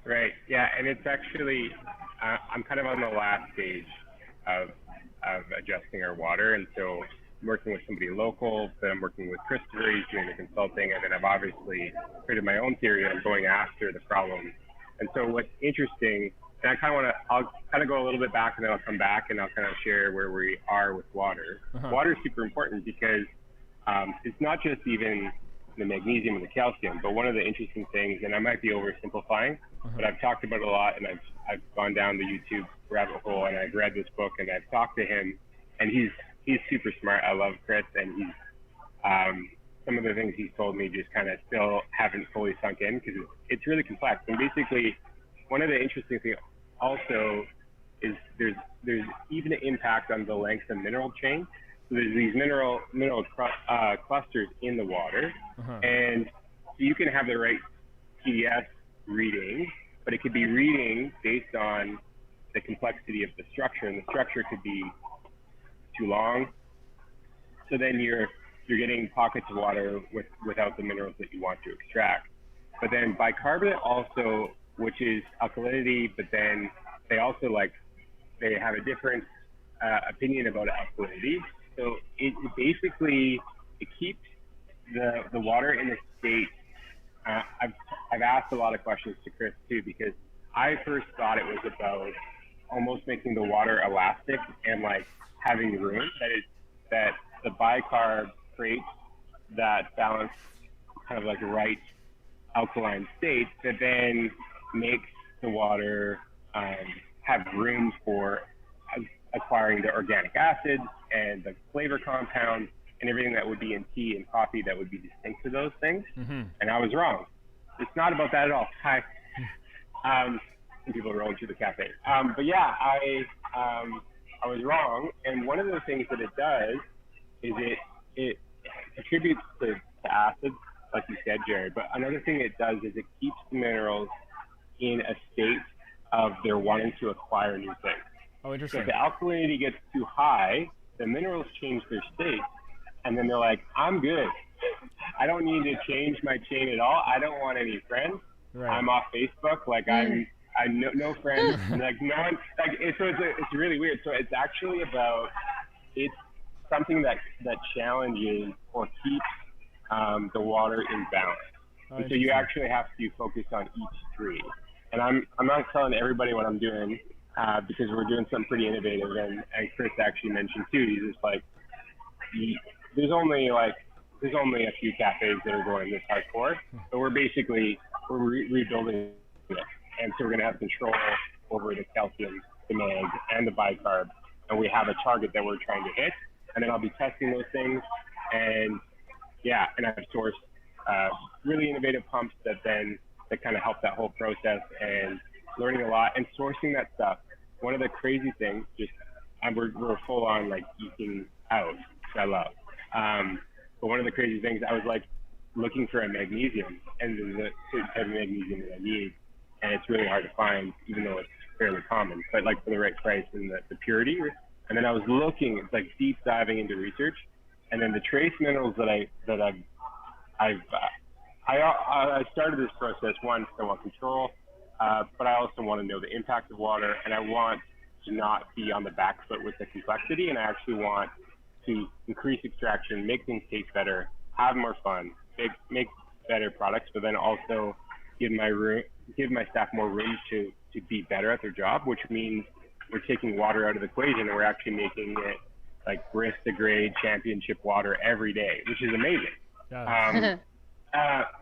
Right, yeah, and it's actually, I'm kind of on the last stage of adjusting our water, and so I'm working with somebody local, then I'm working with Christopher, he's doing the consulting, and then I've obviously created my own theory on going after the problem. And so what's interesting, and I'll kind of go a little bit back and then I'll come back and I'll kind of share where we are with water. Water is super important because it's not just even the magnesium and the calcium, but one of the interesting things, and I might be oversimplifying, but I've talked about it a lot, and I've gone down the YouTube rabbit hole, and I've read this book, and I've talked to him, and he's super smart. I love Chris, and he's some of the things he's told me just kind of still haven't fully sunk in because it's really complex. And basically, one of the interesting things also is there's even an impact on the length of mineral chain. So there's these mineral clusters in the water, and you can have the right TDS reading, but it could be reading based on the complexity of the structure, and the structure could be too long. So then you're getting pockets of water without the minerals that you want to extract. But then bicarbonate also, which is alkalinity, but then they also they have a different opinion about alkalinity. So it basically, it keeps the water in a state. I've asked a lot of questions to Chris too, because I first thought it was about almost making the water elastic and like having room, that the bicarb creates that balance, kind of like right alkaline state that then makes the water have room for acquiring the organic acids and the flavor compounds and everything that would be in tea and coffee that would be distinct to those things. And I was wrong. It's not about that at all. Hi. Some people are rolling through the cafe. But yeah, I was wrong. And one of the things that it does is it contributes to acids, like you said, Jared. But another thing it does is it keeps the minerals in a state of they're wanting to acquire new things. Oh, interesting. So if the alkalinity gets too high, the minerals change their state, and then they're like, I'm good. I don't need to change my chain at all. I don't want any friends. Right. I'm off Facebook. Like I no friends. Like no one. Like it's really weird. So it's actually about, it's something that challenges or keeps the water in balance. And so you actually have to focus on each tree. And I'm not telling everybody what I'm doing because we're doing something pretty innovative. And Chris actually mentioned too. He's just like, there's only a few cafes that are going this hardcore, but we're rebuilding it. And so we're going to have control over the calcium demand and the bicarb, and we have a target that we're trying to hit. And then I'll be testing those things, and I've sourced really innovative pumps that kind of help that whole process. And learning a lot and sourcing that stuff. One of the crazy things, we're full on like eating out, which I love. But one of the crazy things, I was like looking for a magnesium, and there's a certain type of magnesium that I need, and it's really hard to find, even though it's fairly common, but like for the right price and the purity. And then I was looking, it's like deep diving into research, and then the trace minerals that I started this process, one, because I want control, but I also want to know the impact of water, and I want to not be on the back foot with the complexity, and I actually want to increase extraction, make things taste better, have more fun, make better products, but then also give my staff more room to be better at their job, which means we're taking water out of the equation and we're actually making it like barista grade championship water every day, which is amazing. Yeah.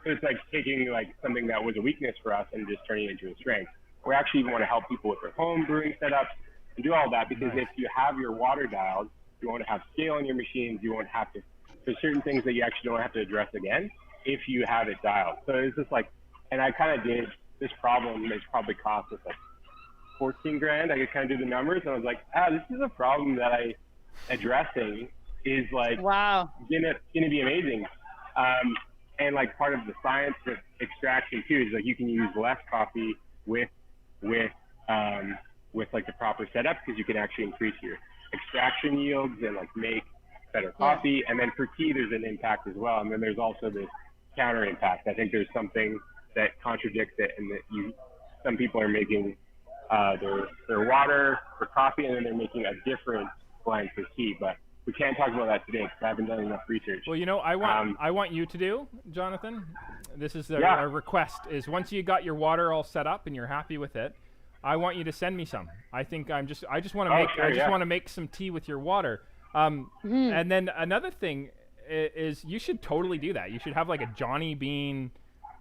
So it's like taking like something that was a weakness for us and just turning it into a strength. We actually want to help people with their home brewing setups and do all that, because if you have your water dialed, you won't have scale in your machines. You won't have to, there's certain things that you actually don't have to address again if you have it dialed. So it's just like, and I kind of did this problem, it's probably cost us like 14 grand. I could kind of do the numbers, and I was like, this is a problem that addressing is like, wow, gonna be amazing. And like part of the science with extraction too is like you can use less coffee with like the proper setup, because you can actually increase your extraction yields and like make better coffee. And then for tea, there's an impact as well. And then there's also this counter impact. I think there's something that contradicts it, and that some people are making their water for coffee, and then they're making a different blend for tea. But we can't talk about that today because I haven't done enough research. Well, I want you to do, Jonathan. This is our request: is once you got your water all set up and you're happy with it, I want you to send me some. I think I just want to make some tea with your water. And then another thing is you should totally do that. You should have like a Johnny Bean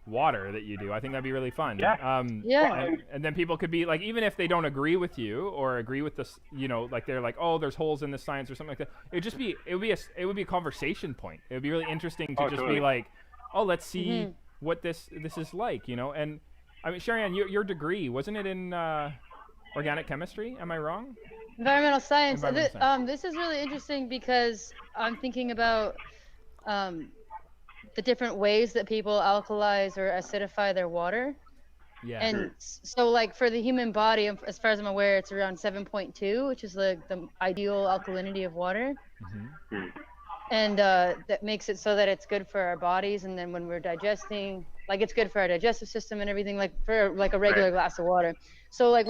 water that you do. I think that'd be really fun. And then people could be like, even if they don't agree with you or agree with this, like they're like, oh, there's holes in the science or something like that. It would be a conversation point. It would be really interesting to be like, oh, let's see what this is like, And I mean, Sherry-Ann, your degree, wasn't it in organic chemistry? Am I wrong? Environmental science. This is really interesting because I'm thinking about the different ways that people alkalize or acidify their water. Yeah. And so like for the human body, as far as I'm aware, it's around 7.2, which is like the ideal alkalinity of water. And that makes it so that it's good for our bodies. And then when we're digesting, like it's good for our digestive system and everything, like for like a regular glass of water. So like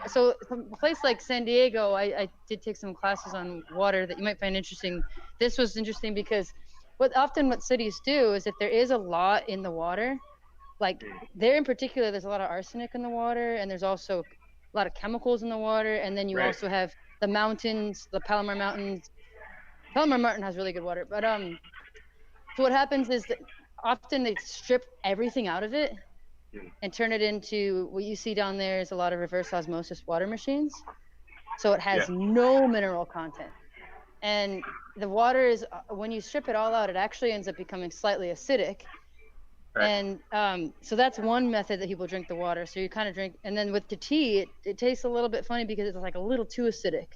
so a place like San Diego, I did take some classes on water that you might find interesting. This was interesting because what cities do is if there is a lot in the water, like there in particular, there's a lot of arsenic in the water, and there's also a lot of chemicals in the water. And then you also have the mountains, the Palomar Mountains. Palomar Mountain has really good water, but so what happens is that often they strip everything out of it and turn it into what you see down there is a lot of reverse osmosis water machines. So it has no mineral content. And the water is, when you strip it all out, it actually ends up becoming slightly acidic. And so that's one method that people drink the water. So you kind of drink, and then with the tea, it tastes a little bit funny because it's like a little too acidic,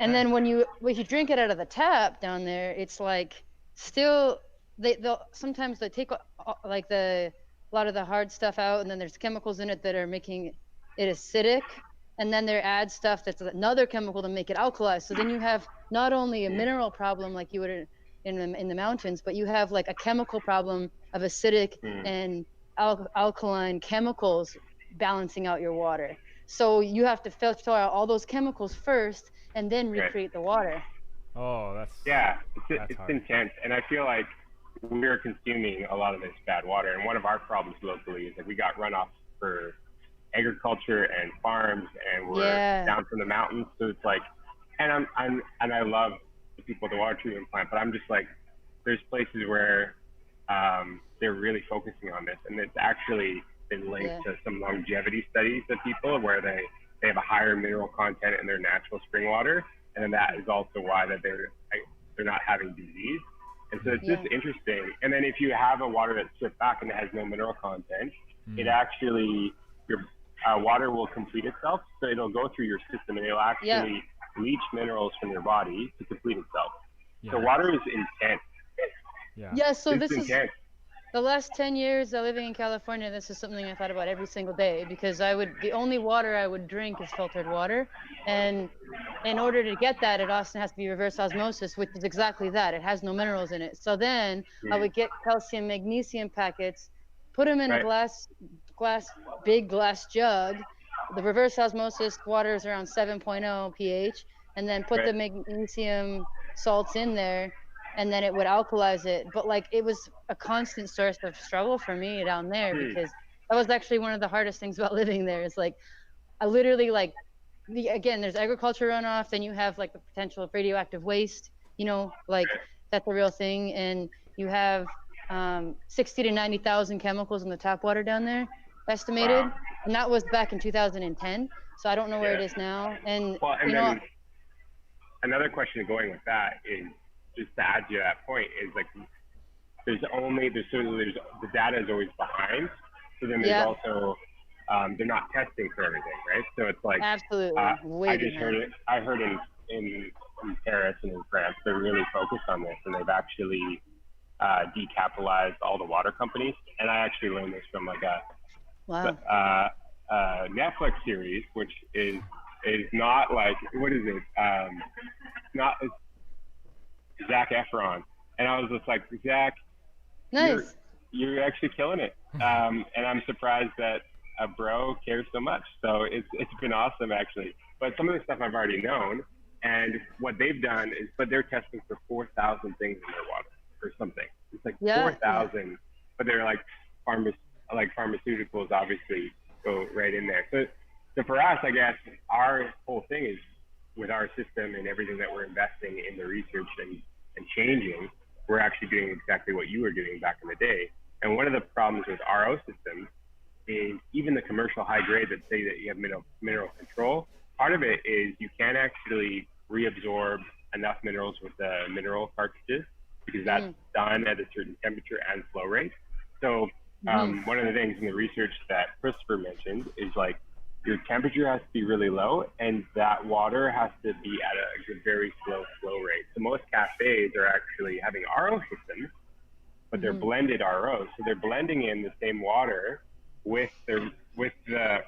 And then when you drink it out of the tap down there, it's like still they'll sometimes they take like a lot of the hard stuff out, and then there's chemicals in it that are making it acidic, and then they add stuff that's another chemical to make it alkalized. So then you have not only a mineral problem like you would in the mountains, but you have like a chemical problem of acidic and alkaline chemicals balancing out your water. So you have to filter out all those chemicals first and then recreate the water. Oh, it's intense. And I feel like we're consuming a lot of this bad water. And one of our problems locally is that we got runoff for agriculture and farms, and we're down from the mountains. So it's like, and I love the people at the water treatment plant, but I'm just like, there's places where they're really focusing on this, and it's actually been linked to some longevity studies of people where they have a higher mineral content in their natural spring water, and then that is also why that they're not having disease. And so it's just interesting. And then if you have a water that's stripped back and it has no mineral content, it actually your water will complete itself. So it'll go through your system and it'll actually leach minerals from your body to complete itself. Yeah. So water is intense. Yeah, so It's this is intense. the last 10 years of living in California. This is something I thought about every single day, because the only water I would drink is filtered water. And in order to get that, it also has to be reverse osmosis, which is exactly that. It has no minerals in it. So then I would get calcium, magnesium packets, put them in a big glass jug. The reverse osmosis water is around 7.0 pH, and then put the magnesium salts in there, and then it would alkalize it. But like, it was a constant source of struggle for me down there, because that was actually one of the hardest things about living there. Is like, I literally like, again, there's agriculture runoff, then you have like the potential of radioactive waste, like that's a real thing. And you have 60 to 90,000 chemicals in the tap water down there, estimated. Wow. And that was back in 2010. So I don't know where it is now. And, then another question going with that is, just to add to that point, is like, there's the data is always behind. So then there's also, they're not testing for everything, right? So it's like, absolutely. I heard in Paris and in France, they're really focused on this, and they've actually decapitalized all the water companies. And I actually learned this from like a Netflix series, which is not like, what is it? It's Zac Efron. And I was just like, Zach, nice. You're actually killing it. And I'm surprised that a bro cares so much. So it's been awesome, actually. But some of the stuff I've already known, and what they've done is, but they're testing for 4,000 things in their water or something. It's like 4,000, but they're like pharmaceuticals obviously go right in there. So for us, I guess our whole thing is, with our system and everything that we're investing in the research and changing, we're actually doing exactly what you were doing back in the day. And one of the problems with RO systems is, even the commercial high grade that say that you have mineral control, part of it is you can't actually reabsorb enough minerals with the mineral cartridges, because that's done at a certain temperature and flow rate. So one of the things in the research that Christopher mentioned is like, your temperature has to be really low, and that water has to be at a very slow flow rate. So most cafes are actually having RO systems, but they're blended ROs. So they're blending in the same water with the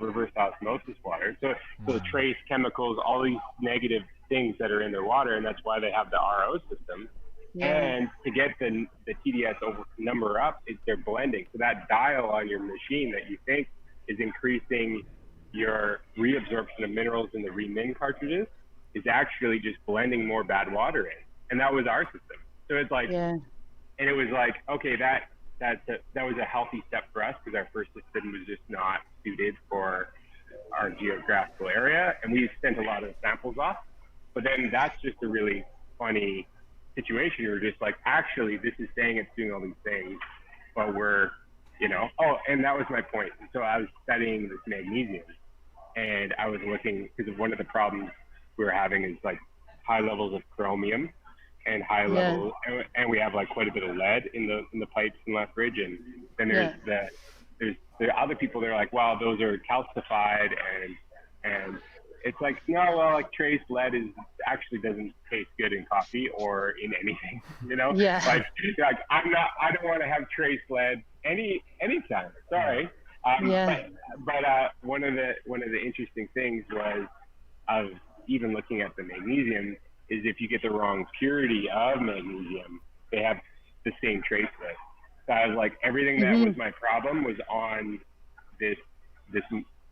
reverse osmosis water. So the trace chemicals, all these negative things that are in their water, and that's why they have the RO system. And to get the TDS number up, they're blending. So that dial on your machine that you think is increasing your reabsorption of minerals in the remin cartridges is actually just blending more bad water in. And that was our system. So it's like, and it was like, okay, that was a healthy step for us, because our first system was just not suited for our geographical area, and we sent a lot of samples off. But then that's just a really funny situation. You're just like, actually, this is saying it's doing all these things, but we're, and that was my point. So I was studying this magnesium, and I was looking, because one of the problems we were having is like high levels of chromium and high levels, and we have like quite a bit of lead in the pipes in Lethbridge. And then there's the other people, they're like, wow, those are calcified, and it's like, no, well, like trace lead actually doesn't taste good in coffee or in anything, like I don't want to have trace lead anytime. Sorry. But one of the interesting things was, of even looking at the magnesium, is if you get the wrong purity of magnesium, they have the same trace list. So I was like, everything that was my problem was on this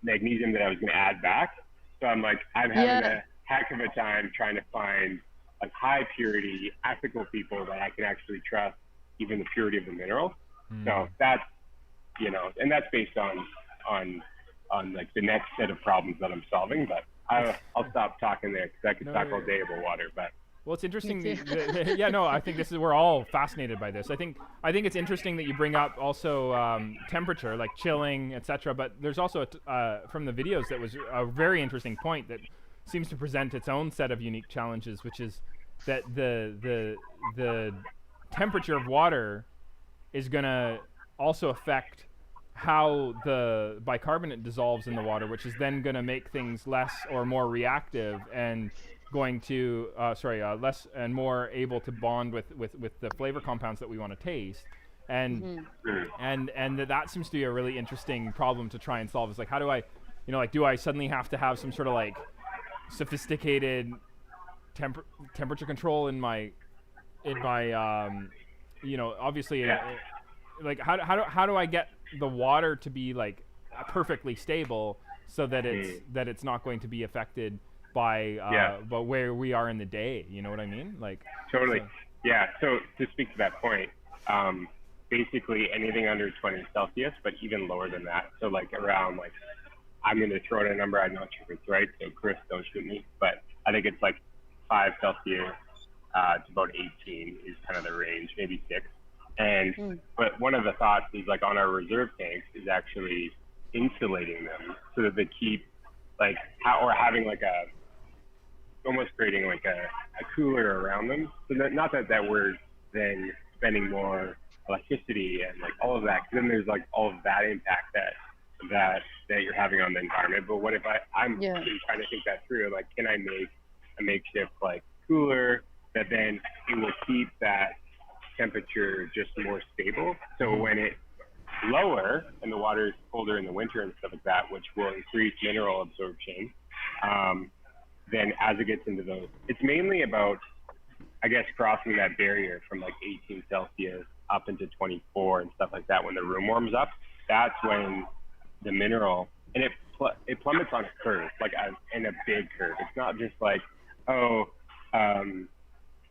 magnesium that I was going to add back. So I'm like, I'm having a heck of a time trying to find like high purity, ethical people that I can actually trust, even the purity of the mineral. So that's, and that's based on like the next set of problems that I'm solving. But I'll stop talking there, because I could talk all day about water. But well, it's interesting. I think we're all fascinated by this. I think it's interesting that you bring up also temperature, like chilling, etc. But there's also from the videos, that was a very interesting point that seems to present its own set of unique challenges, which is that the temperature of water is gonna also affect how the bicarbonate dissolves in the water, which is then going to make things less or more reactive and going to less and more able to bond with the flavor compounds that we want to taste. And that seems to be a really interesting problem to try and solve. Is like, how do I, like, do I suddenly have to have some sort of like sophisticated temperature control in my obviously like how do I get the water to be like perfectly stable so that it's not going to be affected by but where we are in the day, you know what I mean? Like, totally. So to speak to that point, basically anything under 20 Celsius, but even lower than that. So like around, like, I'm going to throw in a number, I'm not sure if it's right, so Chris, don't shoot me, but I think it's like 5 Celsius to about 18 is kind of the range, maybe 6. And but one of the thoughts is, like, on our reserve tanks is actually insulating them so that they keep, like, or having like almost creating like a cooler around them. So that, not that we're then spending more electricity and like all of that, because then there's like all of that impact that you're having on the environment. But what if I'm trying to think that through, like, can I make a makeshift like cooler that then it will keep that temperature just more stable, so when it's lower and the water is colder in the winter and stuff like that, which will increase mineral absorption, then as it gets into those, it's mainly about, I guess, crossing that barrier from like 18 Celsius up into 24 and stuff like that. When the room warms up, that's when the mineral, and it plummets on a curve, like in a big curve. It's not just like,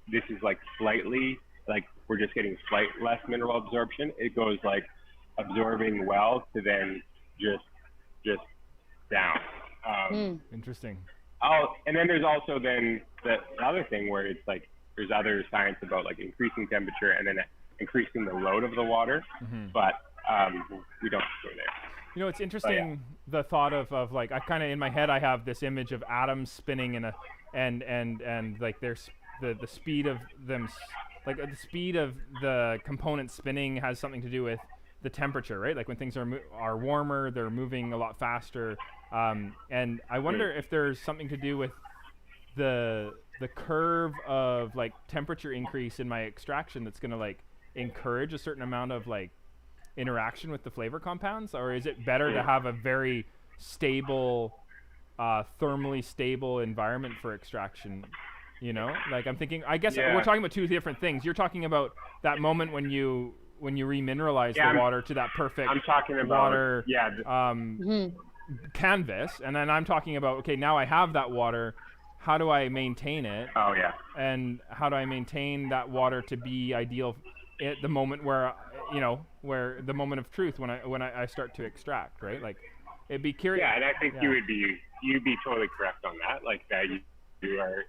this is like slightly, like we're just getting slight less mineral absorption. It goes like absorbing well to then just down. Interesting. Oh, and then there's also then the other thing where it's like there's other science about like increasing temperature and then increasing the load of the water, but we don't go there. It's interesting, the thought of like, I kind of, in my head, I have this image of atoms spinning and like there's the speed of them, like the speed of the components spinning has something to do with the temperature, right? Like when things are warmer, they're moving a lot faster. And I wonder if there's something to do with the curve of like temperature increase in my extraction that's going to like encourage a certain amount of like interaction with the flavor compounds, or is it better to have a very stable, thermally stable environment for extraction? Like I'm thinking, I guess we're talking about two different things. You're talking about that moment when you remineralize the water to that perfect I'm talking about water canvas, and then I'm talking about, okay, now I have that water, how do I maintain it? Oh yeah. And how do I maintain that water to be ideal at the moment where where the moment of truth when I start to extract, right? Like, it'd be curious. Yeah, and I think you'd be totally correct on that. Like that you are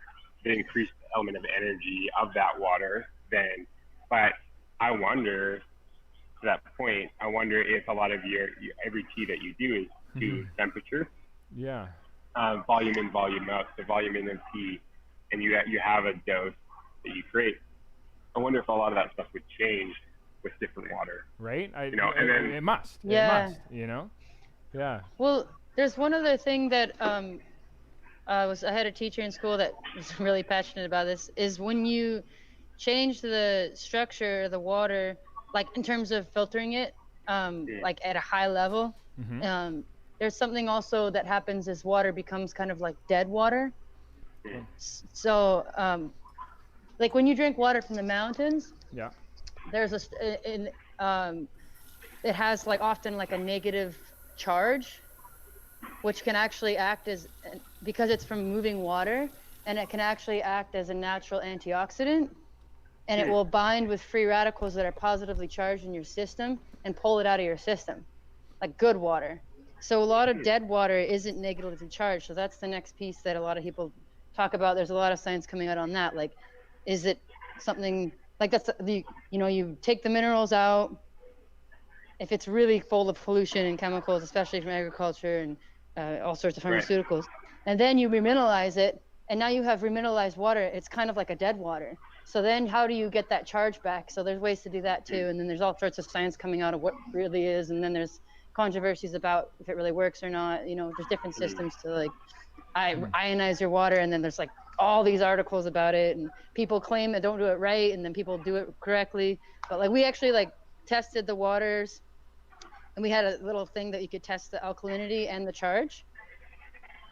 the increased element of energy of that water then. But I wonder, to that point, I wonder if a lot of your every tea that you do is to temperature. Yeah. Volume in, volume out. So volume in and tea, and you have a dose that you create. I wonder if a lot of that stuff would change with different water. Right. And then it must. Yeah. It must. Yeah. Well, there's one other thing that I had a teacher in school that was really passionate about this, is when you change the structure of the water, like in terms of filtering it, like at a high level, there's something also that happens as water becomes kind of like dead water. So like when you drink water from the mountains, there's it has like often like a negative charge, which can actually act as, because it's from moving water, and it can actually act as a natural antioxidant, and it will bind with free radicals that are positively charged in your system and pull it out of your system, like good water. So a lot of dead water isn't negatively charged. So that's the next piece that a lot of people talk about. There's a lot of science coming out on that. Like, is it something like that's you take the minerals out, if it's really full of pollution and chemicals, especially from agriculture and all sorts of pharmaceuticals, and then you remineralize it, and now you have remineralized water. It's kind of like a dead water. So then how do you get that charge back? So there's ways to do that too. And then there's all sorts of science coming out of what really is. And then there's controversies about if it really works or not. There's different systems to like ionize your water, and then there's like all these articles about it, and people claim that don't do it right, and then people do it correctly. But like we actually like tested the waters, and we had a little thing that you could test the alkalinity and the charge.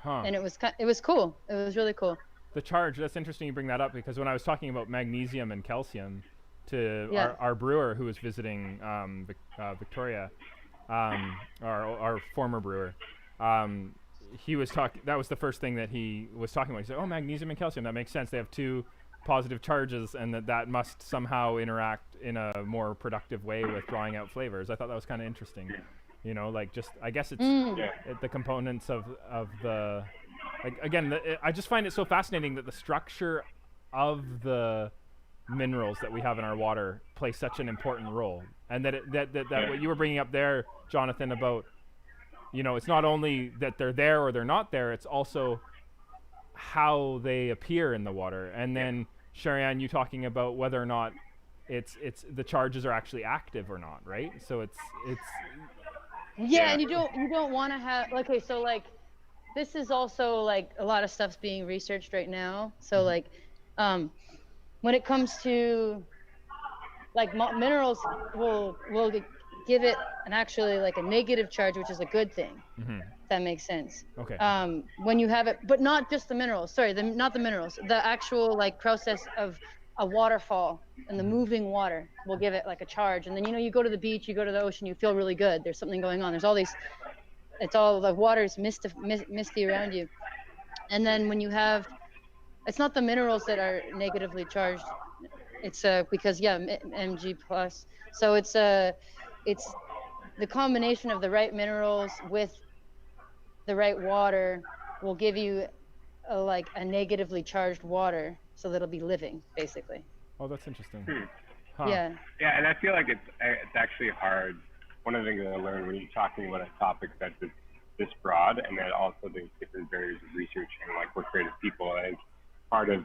And it was cool. It was really cool. The charge, that's interesting you bring that up, because when I was talking about magnesium and calcium to our brewer who was visiting Victoria, our former brewer, he was talking, that was the first thing that he was talking about. He said, oh, magnesium and calcium, that makes sense. They have two positive charges, and that must somehow interact in a more productive way with drawing out flavors. I thought that was kind of interesting. Like just, I guess it's the components of the, like, again, I just find it so fascinating that the structure of the minerals that we have in our water play such an important role, and that what you were bringing up there, Jonathan, about it's not only that they're there or they're not there, it's also how they appear in the water. And then Sharianne, you talking about whether or not it's the charges are actually active or not, right? So it's and you don't want to have, okay, so like this is also like a lot of stuff's being researched right now. So like when it comes to like minerals will give it an actually like a negative charge, which is a good thing. If that makes sense. Okay. When you have it, but not just the minerals. Sorry, not the minerals. The actual like process of a waterfall and the moving water will give it like a charge. And then you go to the beach, you go to the ocean, you feel really good. There's something going on. There's all these. It's all the water's misty around you. And then when you have, it's not the minerals that are negatively charged. It's because Mg plus. So it's the combination of the right minerals with the right water will give you a negatively charged water, so that it'll be living, basically. Oh, that's interesting. Yeah, and I feel like it's actually hard. One of the things that I learned when you're talking about a topic that's this broad, and then also there's different barriers of research, and like we're creative people, I think part of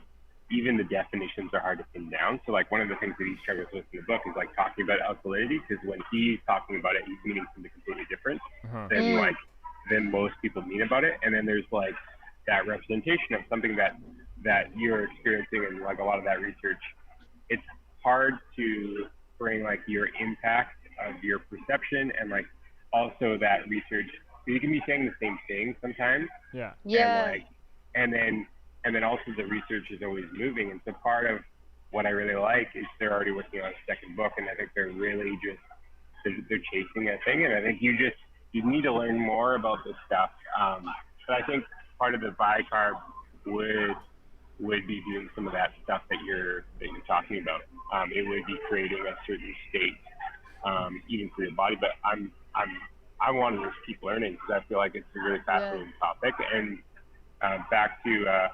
even the definitions are hard to pin down. So like one of the things that he struggles with in the book is like talking about alkalinity, because when he's talking about it, he's meaning something completely different than most people mean about it. And then there's like that representation of something that you're experiencing, and like a lot of that research, it's hard to bring like your impact of your perception and like also that research. You can be saying the same thing sometimes. And then also the research is always moving. And so part of what I really like is they're already working on a second book, and I think they're really just, they're chasing a thing. And I think you need to learn more about this stuff. But I think part of the bicarb would be doing some of that stuff that you're talking about. It would be creating a certain state, even for your body. But I want to just keep learning, because I feel like it's a really fascinating topic. And back to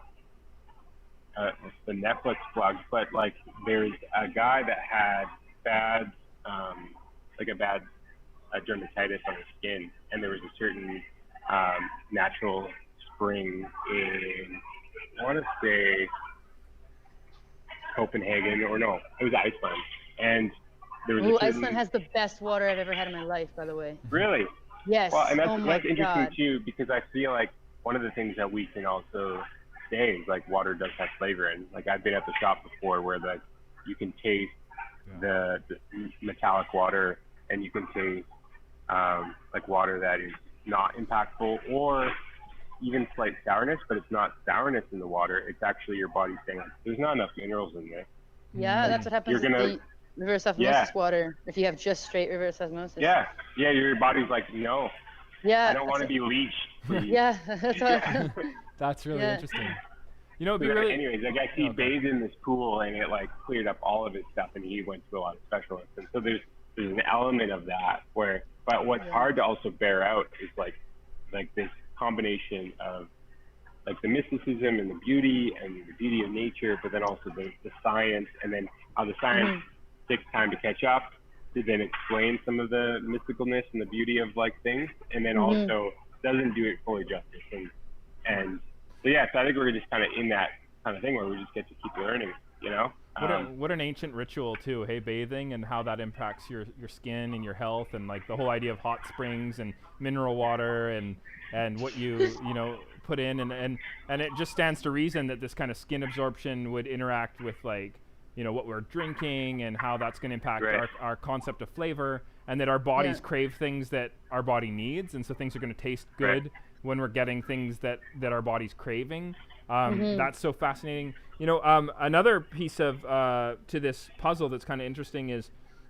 the Netflix plug, but like there's a guy that had bad dermatitis on his skin, and there was a certain natural spring in, I want to say Copenhagen, or no, it was Iceland, and there was Iceland has the best water I've ever had in my life, by the way. Really? Yes. Well, and that's interesting God. too, because I feel like one of the things that we can also say is like water does have flavor, and like I've been at the shop before where like you can taste the metallic water, and you can taste like water that is not impactful, or even slight sourness, but it's not sourness in the water. It's actually your body saying like, there's not enough minerals in this. Yeah, that's what happens with the reverse osmosis water. If you have just straight reverse osmosis. Yeah, your body's like, no. Yeah. I don't want to be leached. Please. Yeah, that's what. That's really interesting. It'd be really. Anyways, I guess he bathed in this pool, and it like cleared up all of his stuff, and he went to a lot of specialists. And so there's an element of that where, but what's hard to also bear out is like this combination of like the mysticism and the beauty of nature, but then also the science, and then how the science takes time to catch up to then explain some of the mysticalness and the beauty of like things, and then also doesn't do it fully justice. And so I think we're just kind of in that kind of thing where we just get to keep learning, What an ancient ritual too. Hey, bathing and how that impacts your skin and your health, and like the whole idea of hot springs and mineral water and what you know put in, and it just stands to reason that this kind of skin absorption would interact with like what we're drinking and how that's going to impact our concept of flavor, and that our bodies crave things that our body needs, and so things are going to taste good when we're getting things that our body's craving. That's so fascinating. Another piece of to this puzzle that's kind of interesting is,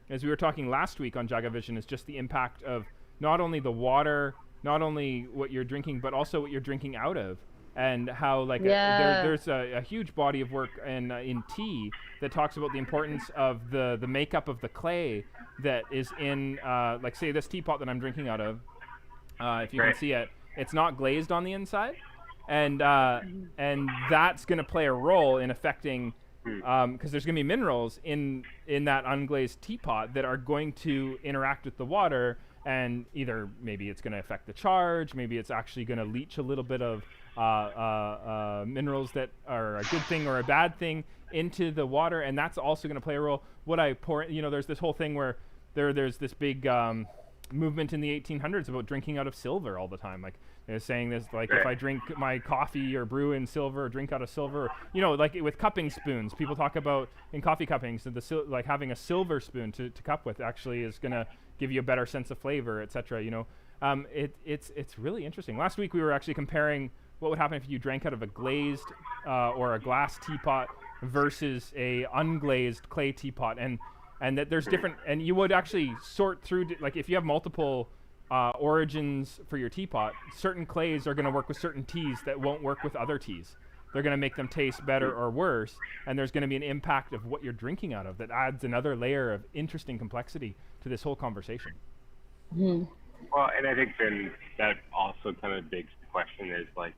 as we were talking last week on JagaVision, is just the impact of not only the water, not only what you're drinking, but also what you're drinking out of, and how like there's a huge body of work in tea that talks about the importance of the makeup of the clay that is in like say this teapot that I'm drinking out of. If you can see it, it's not glazed on the inside. And that's going to play a role in affecting, because there's going to be minerals in that unglazed teapot that are going to interact with the water, and either maybe it's going to affect the charge, maybe it's actually going to leach a little bit of minerals that are a good thing or a bad thing into the water, and that's also going to play a role. What I pour, there's this whole thing where there's this big movement in the 1800s about drinking out of silver all the time. Like they're saying this, like if I drink my coffee or brew in silver or drink out of silver, like with cupping spoons, people talk about in coffee cuppings that like having a silver spoon to cup with actually is going to give you a better sense of flavor, etc. It's really interesting. Last week we were actually comparing what would happen if you drank out of a glazed or a glass teapot versus a unglazed clay teapot, and that there's different, and you would actually sort through, like if you have multiple origins for your teapot, certain clays are going to work with certain teas that won't work with other teas. They're going to make them taste better or worse, and there's going to be an impact of what you're drinking out of that adds another layer of interesting complexity to this whole conversation. Well, and I think then that also kind of begs the question is like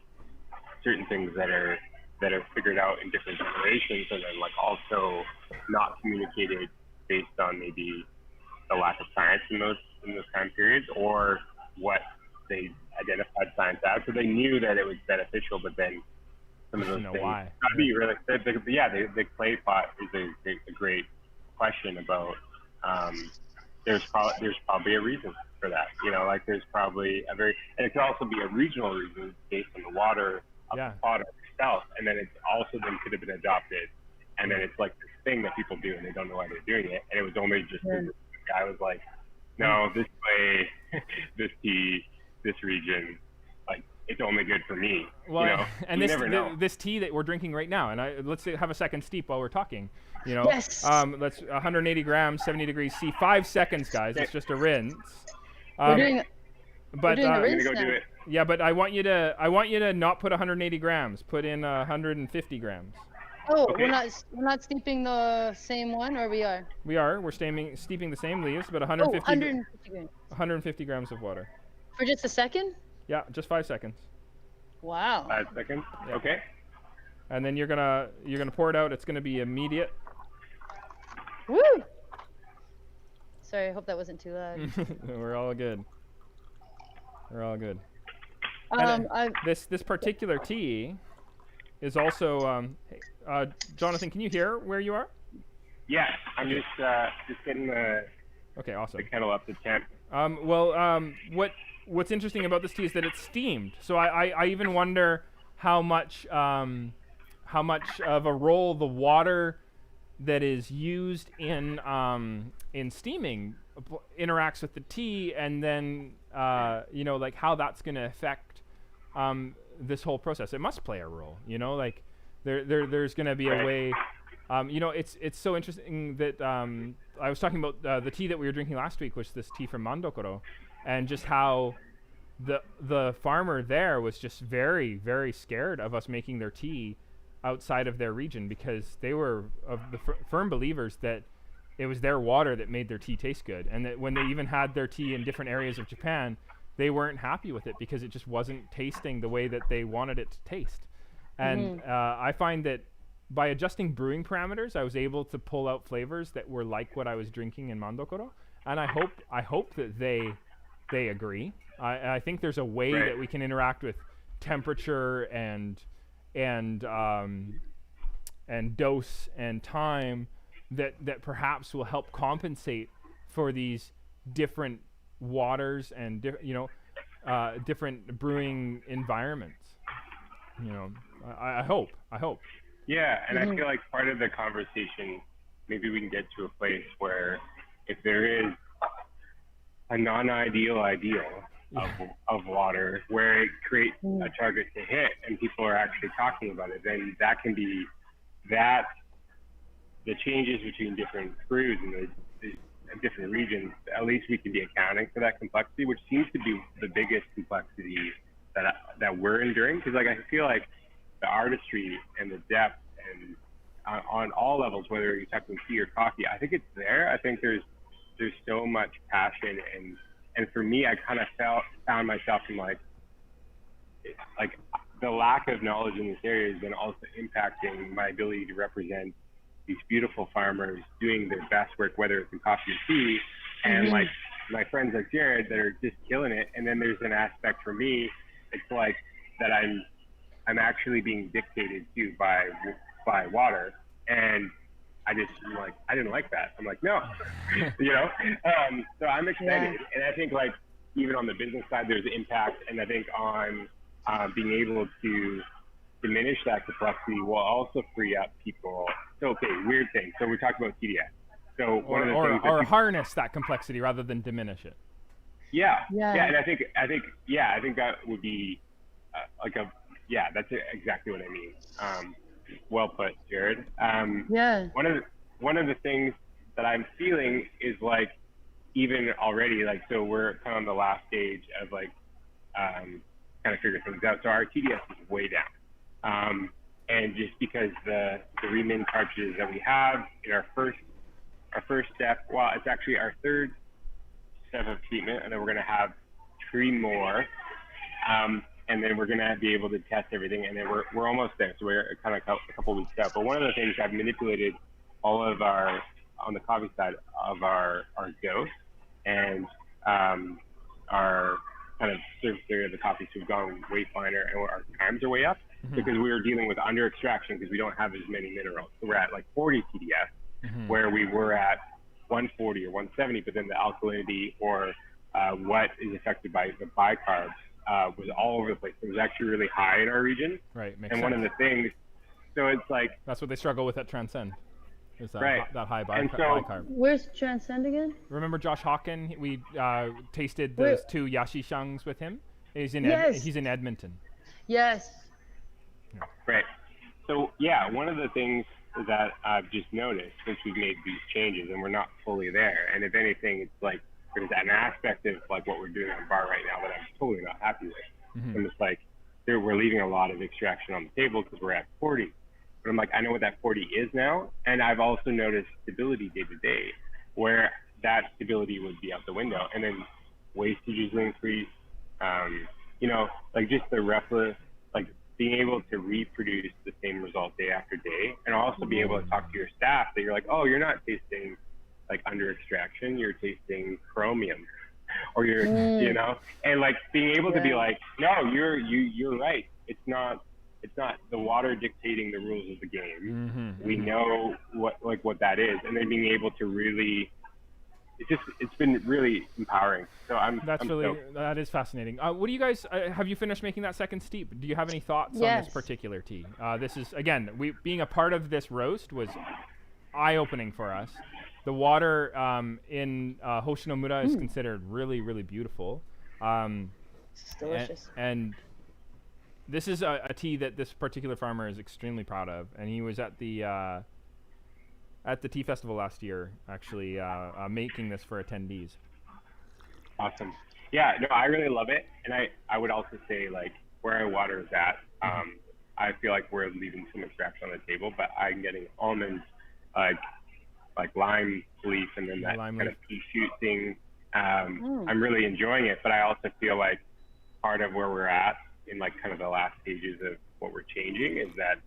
certain things that are figured out in different generations, and then like also not communicated based on maybe the lack of science in those time periods, or what they identified science as. So they knew that it was beneficial, but then some of those things. Why? Gotta be really, the clay pot is a great question about. There's probably a reason for that. Like there's probably and it could also be a regional reason based on the water of the pot itself, and then it's also then could have been adopted. And then it's like this thing that people do and they don't know why they're doing it. And it was only just this guy was like, no, this way, this tea, this region, like it's only good for me. Well, and this tea that we're drinking right now, and let's have a second steep while we're talking. Yes. Let's 180 grams, 70 degrees C, 5 seconds, guys. It's just a rinse. We're doing I'm gonna go do it. Yeah, but I want you to not put 180 grams. Put in 150 grams. Oh, okay. We're not steeping the same one, or we are? We are. We're steeping the same leaves, but 150 grams of water. For just a second? Yeah, just 5 seconds. Wow. 5 seconds. Yeah. Okay. And then you're gonna pour it out. It's gonna be immediate. Woo! Sorry, I hope that wasn't too loud. We're all good. This particular tea is also Jonathan, can you hear where you are? Yeah, I'm just getting the kettle up to temp. What's interesting about this tea is that it's steamed. So I even wonder how much of a role the water that is used in steaming interacts with the tea, and then like how that's going to affect this whole process. It must play a role, like there's going to be a way. It's so interesting that I was talking about the tea that we were drinking last week, which is this tea from Mandokoro, and just how the farmer there was just very, very scared of us making their tea outside of their region, because they were of the firm believers that it was their water that made their tea taste good, and that when they even had their tea in different areas of Japan, they weren't happy with it because it just wasn't tasting the way that they wanted it to taste. And I find that by adjusting brewing parameters, I was able to pull out flavors that were like what I was drinking in Mandokoro, and I hope that they agree. I think there's a way that we can interact with temperature and and dose and time that perhaps will help compensate for these different waters and different brewing environments. I hope. Yeah, and I feel like part of the conversation, maybe we can get to a place where if there is a non-ideal ideal of water where it creates a target to hit and people are actually talking about it, then that can be that the changes between different brews and the different regions, at least we can be accounting for that complexity, which seems to be the biggest complexity that we're enduring. Because like I feel like the artistry and the depth and on all levels, whether you're talking tea or coffee, I think it's there. I think there's so much passion and for me, I kind of found myself in like the lack of knowledge in this area has been also impacting my ability to represent these beautiful farmers doing their best work, whether it's in coffee or tea, and like my friends like Jared that are just killing it. And then there's an aspect for me, it's like that I'm actually being dictated to by water, and I didn't like that. I'm like, no, so I'm excited. And I think like even on the business side, there's impact, and I think on being able to diminish that complexity will also free up people. So, okay, weird thing. So we talked about TDS. So one of the things or harness that complexity rather than diminish it. Yeah. And I think that would be that's exactly what I mean. Well put, Jared. One of the things that I'm feeling is like, even already, like, so we're kind of on the last stage of like, kind of figure things out. So our TDS is way down. And just because the remin cartridges that we have in our first step, well, it's actually our third step of treatment, and then we're going to have 3 more. And then we're going to be able to test everything, and then we're almost there. So we're kind of a couple weeks out. But one of the things I've manipulated all of our, on the coffee side of our dose and our kind of surface area of the coffee, so we've gone way finer and our times are way up because we were dealing with under extraction because we don't have as many minerals. So we're at like 40 TDS where we were at 140 or 170, but then the alkalinity or what is affected by the bicarbs was all over the place. It was actually really high in our region. Right, makes and sense. one of the things, so it's like... That's what they struggle with at Transcend. Is that, right. that high bicarb. Where's Transcend again? Remember Josh Hawken? We tasted those 2 Yashishangs with him. He's in he's in Edmonton. Yes. Yeah. Right. So yeah, one of the things that I've just noticed since we've made these changes, and we're not fully there, and if anything, it's like there's an aspect of like what we're doing on bar right now that I'm totally not happy with. And it's like we're leaving a lot of extraction on the table because we're at 40. But I'm like, I know what that 40 is now. And I've also noticed stability day to day where that stability would be out the window. And then wastages increase, like just the like being able to reproduce the same result day after day. And also be able to talk to your staff that you're like, oh, you're not tasting like under extraction, you're tasting chromium. Or you're, and like being able to be like, no, you're right. It's not the water dictating the rules of the game. We know what that is, and then being able to really, it's been really empowering. So that is fascinating. What do you guys have you finished making that second steep? Do you have any thoughts on this particular tea? This is again, being a part of this roast was eye-opening for us. The water in Hoshinomura is considered really, really beautiful. It's delicious. And this is a tea that this particular farmer is extremely proud of, and he was at the tea festival last year, actually making this for attendees. Awesome. Yeah, no, I really love it, and I would also say like where our water is at, I feel like we're leaving some extraction on the table, but I'm getting almonds, like lime leaf, and then that kind of pea shoot thing. I'm really enjoying it, but I also feel like part of where we're at in like kind of the last stages of what we're changing is that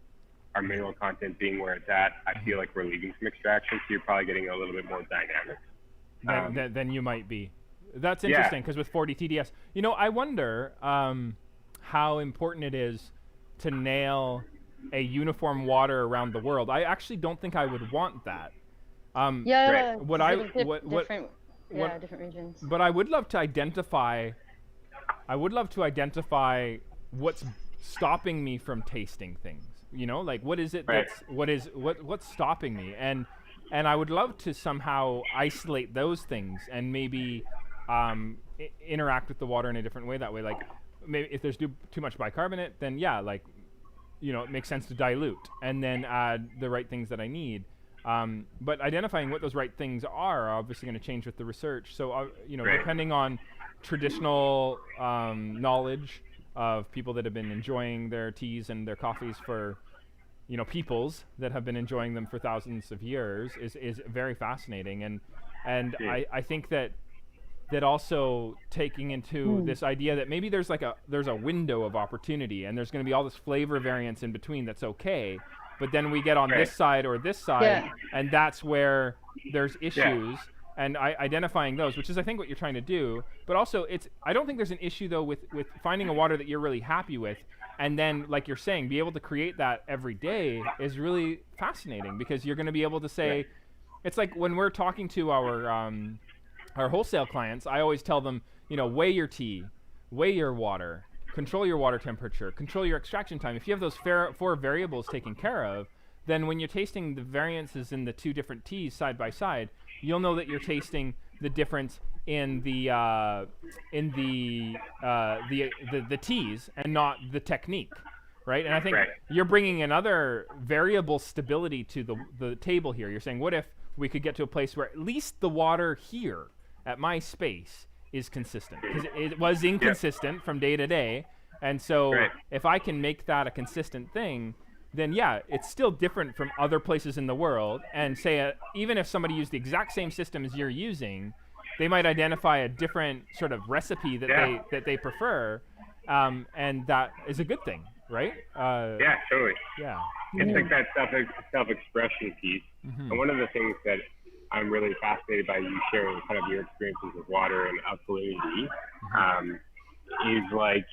our mineral content being where it's at, I feel like we're leaving some extraction, so you're probably getting a little bit more dynamic. Than you might be. That's interesting because with 40 TDS, I wonder how important it is to nail a uniform water around the world. I actually don't think I would want that. Yeah. What different regions. But I would love to identify. I would love to identify what's stopping me from tasting things. You know, like what is it what's stopping me, and I would love to somehow isolate those things and maybe interact with the water in a different way that way. Like maybe if there's too much bicarbonate, then yeah, like, you know, it makes sense to dilute and then add the right things that I need. But identifying what those right things are obviously going to change with the research. So, you know, depending on traditional knowledge of people that have been enjoying their teas and their coffees for, you know, peoples that have been enjoying them for thousands of years is very fascinating. And I think that also taking into this idea that maybe there's a window of opportunity and there's going to be all this flavor variance in between that's okay, but then we get on this side or this side, and that's where there's issues, and identifying those, which is I think what you're trying to do. But also I don't think there's an issue though with finding a water that you're really happy with, and then like you're saying, be able to create that every day is really fascinating, because you're going to be able to say, it's like when we're talking to our wholesale clients, I always tell them, you know, weigh your tea, weigh your water, control your water temperature, control your extraction time. If you have those 4 variables taken care of, then when you're tasting the variances in the 2 different teas side by side, you'll know that you're tasting the difference in the teas and not the technique, right? And I think you're bringing another variable stability to the table here. You're saying, what if we could get to a place where at least the water here at my space is consistent, because it was inconsistent from day to day. And so if I can make that a consistent thing, then yeah, it's still different from other places in the world. And say, even if somebody used the exact same system as you're using, they might identify a different sort of recipe that they prefer. And that is a good thing, right? Yeah, totally. Yeah. It's like that self-expression piece. And one of the things that I'm really fascinated by you sharing kind of your experiences with water and alkalinity is like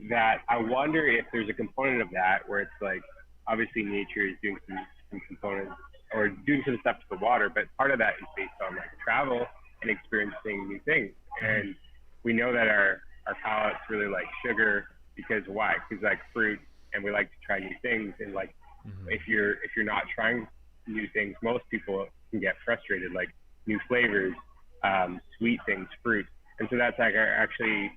that. I wonder if there's a component of that where it's like, obviously nature is doing some components or doing some stuff to the water, but part of that is based on like travel and experiencing new things. And we know that our palates really like sugar, because why? Because like fruit, and we like to try new things. And like, if you're not trying new things, most people can get frustrated, like new flavors, sweet things, fruit. And so that's like actually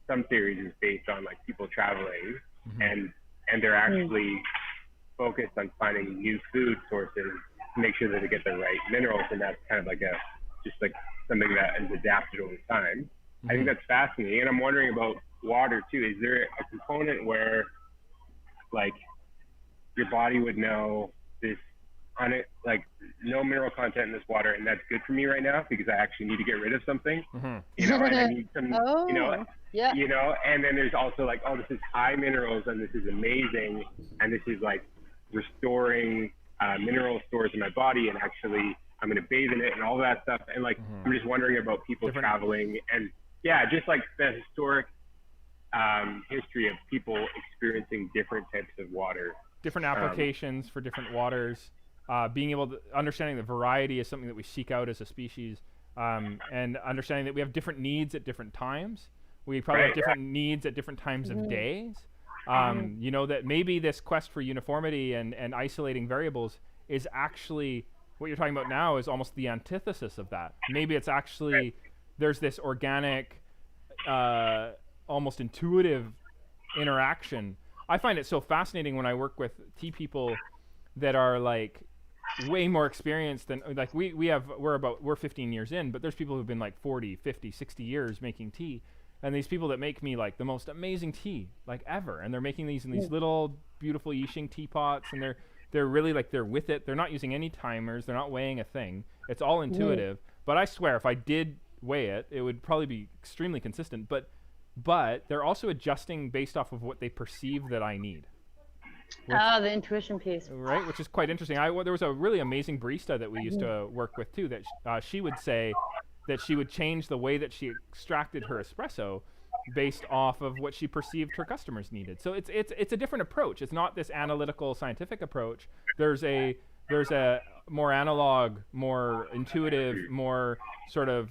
some theories is based on like people traveling and they're actually focused on finding new food sources to make sure that they get the right minerals. And that's kind of like just like something that is adapted over time. I think that's fascinating. And I'm wondering about water too. Is there a component where like your body would know this on it, like no mineral content in this water, and that's good for me right now because I actually need to get rid of something, you know, and I need some, you know, you know, and then there's also like, oh, this is high minerals and this is amazing, and this is like restoring mineral stores in my body, and actually I'm going to bathe in it and all that stuff. And like, I'm just wondering about people traveling and just like the historic history of people experiencing different types of water. Different applications for different waters. Being able to understanding the variety is something that we seek out as a species, and understanding that we have different needs at different times. We probably have different needs at different times of days. You know, that maybe this quest for uniformity and isolating variables is actually what you're talking about now is almost the antithesis of that. Maybe it's actually there's this organic, almost intuitive interaction. I find it so fascinating when I work with tea people that are like way more experienced than like we're 15 years in, but there's people who've been like 40, 50, 60 years making tea. And these people that make me like the most amazing tea like ever, and they're making these in these little beautiful Yixing teapots, and they're really like they're with it. They're not using any timers. They're not weighing a thing. It's all intuitive. But I swear, if I did weigh it, it would probably be extremely consistent. But they're also adjusting based off of what they perceive that I need. The intuition piece. Right, which is quite interesting. There was a really amazing barista that we used to work with too, that she would say that she would change the way that she extracted her espresso based off of what she perceived her customers needed. So it's a different approach. It's not this analytical scientific approach. There's a more analog, more intuitive, more sort of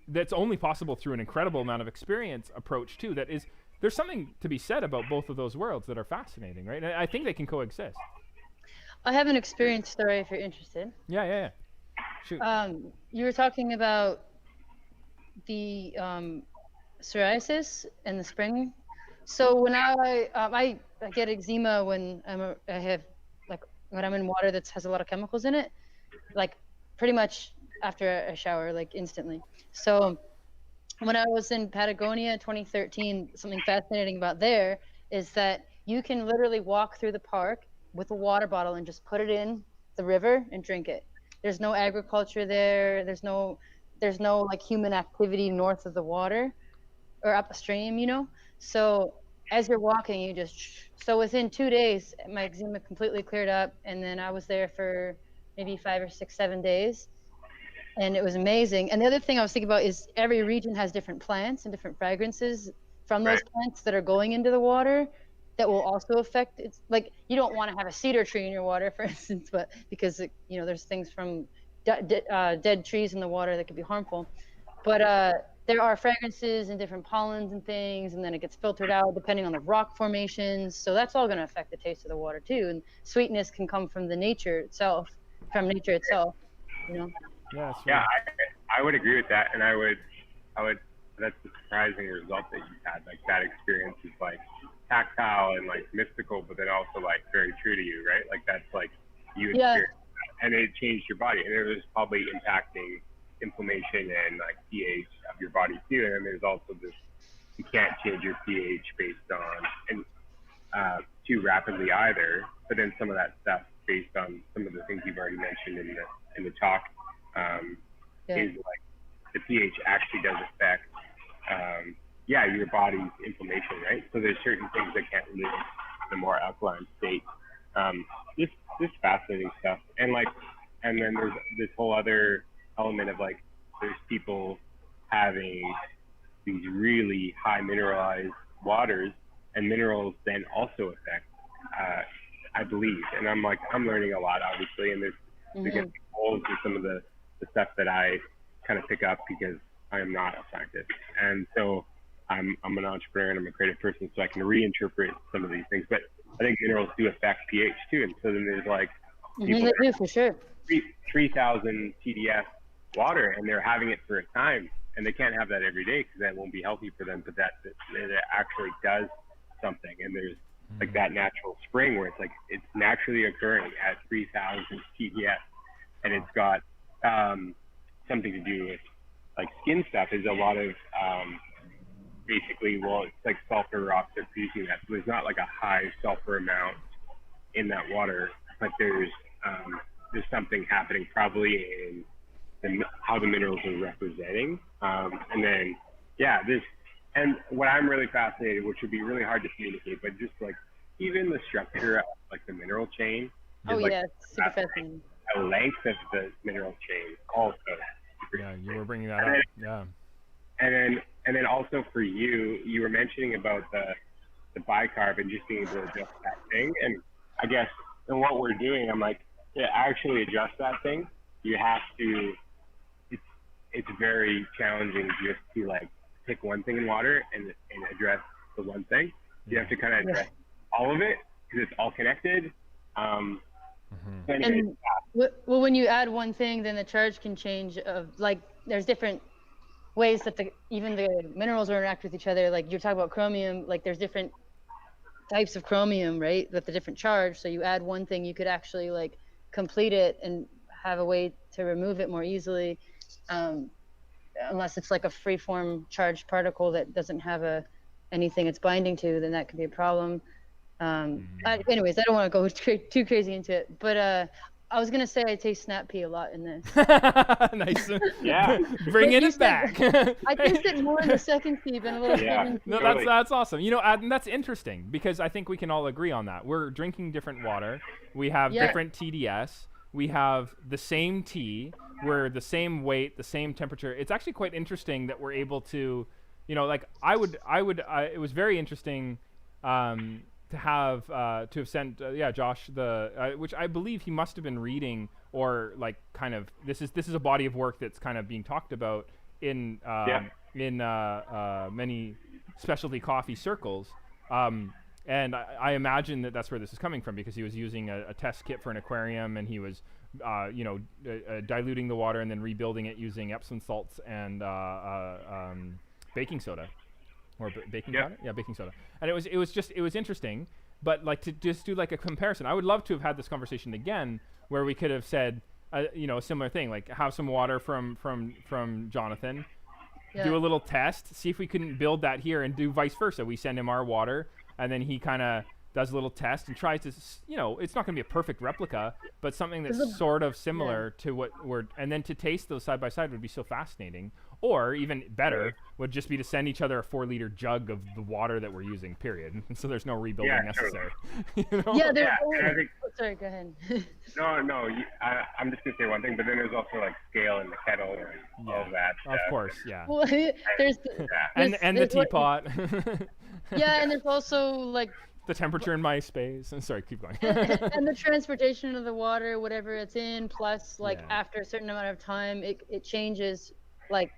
that's only possible through an incredible amount of experience approach too. That is, there's something to be said about both of those worlds that are fascinating, right? And I think they can coexist. I have an experience story if you're interested. Yeah. Shoot. You were talking about the psoriasis in the spring. So when I get eczema when when I'm in water that has a lot of chemicals in it, like pretty much after a shower, like instantly. So when I was in Patagonia 2013, something fascinating about there is that you can literally walk through the park with a water bottle and just put it in the river and drink it. There's no agriculture there. There's no like human activity north of the water or upstream, So as you're walking, so within 2 days, my eczema completely cleared up. And then I was there for maybe 5 or 6, 7 days. And it was amazing. And the other thing I was thinking about is every region has different plants and different fragrances from those plants that are going into the water that will also affect it. Like, you don't want to have a cedar tree in your water, for instance, but because there's things from dead trees in the water that could be harmful. But there are fragrances and different pollens and things, and then it gets filtered out depending on the rock formations. So that's all going to affect the taste of the water too. And sweetness can come from nature itself. Yeah, I would agree with that, and I would. That's the surprising result that you had. Like, that experience is like tactile and like mystical, but then also like very true to you, right? Like, that's like you experienced that, and it changed your body, and it was probably impacting inflammation and like pH of your body too. And then there's also this, you can't change your pH based on too rapidly either. But then some of that stuff based on some of the things you've already mentioned in the talk is like the pH actually does affect your body's inflammation, right? So there's certain things that can't live in a more alkaline state. This fascinating stuff, and then there's this whole other element of like, there's people having these really high mineralized waters, and minerals then also affect, I believe, and I'm learning a lot, obviously, and there's holes in some of the stuff that I kind of pick up because I am not a scientist, and so I'm an entrepreneur and I'm a creative person, so I can reinterpret some of these things. But I think minerals do affect pH too, and so then there's like people they do for sure. 3,000 TDS water, and they're having it for a time, and they can't have that every day because that won't be healthy for them. But that actually does something, and there's like that natural spring where it's like it's naturally occurring at 3,000 TDS, and it's got something to do with like skin stuff. Is a lot of basically, it's like sulfur rocks are producing that, so there's not like a high sulfur amount in that water, but there's something happening probably in how the minerals are representing, and then and what I'm really fascinated, which would be really hard to communicate, but just like even the structure of like the mineral chain. It's super fascinating. The length of the mineral chain also. Yeah, you were bringing that up. Yeah. And then also for you were mentioning about the bicarb and just being able to adjust that thing. And I guess in what we're doing, I'm like, to actually adjust that thing, you have to. It's very challenging just to like pick one thing in water and address the one thing. You have to kind of address all of it because it's all connected. And when you add one thing, then the charge can change. There's different ways that even the minerals interact with each other. Like you're talking about chromium, like there's different types of chromium, right? With the different charge. So you add one thing, you could actually like complete it and have a way to remove it more easily. Unless it's like a free-form charged particle that doesn't have anything it's binding to, then that could be a problem. Anyways, I don't want to go too crazy into it, but I was gonna say I taste snap pea a lot in this. Nice. Yeah. Bringing it back. I taste it more in the second seed than a little bit. No, that's awesome. And that's interesting because I think we can all agree on that. We're drinking different water. We have different TDS. We have the same tea. We're the same weight, the same temperature. It's actually quite interesting that we're able to you know, like it was very interesting to have sent Josh the which I believe he must have been reading, or like kind of this is a body of work that's kind of being talked about in many specialty coffee circles. And I imagine that that's where this is coming from, because he was using a test kit for an aquarium, and he was diluting the water and then rebuilding it using Epsom salts and baking soda. Or baking powder? Yeah, baking soda. And it was interesting, but like to just do like a comparison. I would love to have had this conversation again, where we could have said, a similar thing, like have some water from Jonathan, do a little test, see if we couldn't build that here, and do vice versa. We send him our water, and then he kind of does a little test and tries to, it's not going to be a perfect replica, but something that's sort of similar to what and then to taste those side by side would be so fascinating. Or even better would just be to send each other a 4-liter jug of the water that we're using, period. So there's no rebuilding necessary. Sorry, go ahead. No, I'm just going to say one thing, but then there's also like scale in the kettle and all that stuff. Of course, yeah. Well, and the teapot. And there's also like the temperature in my space. I'm sorry, keep going. and the transportation of the water, whatever it's in, plus like after a certain amount of time, it changes. Like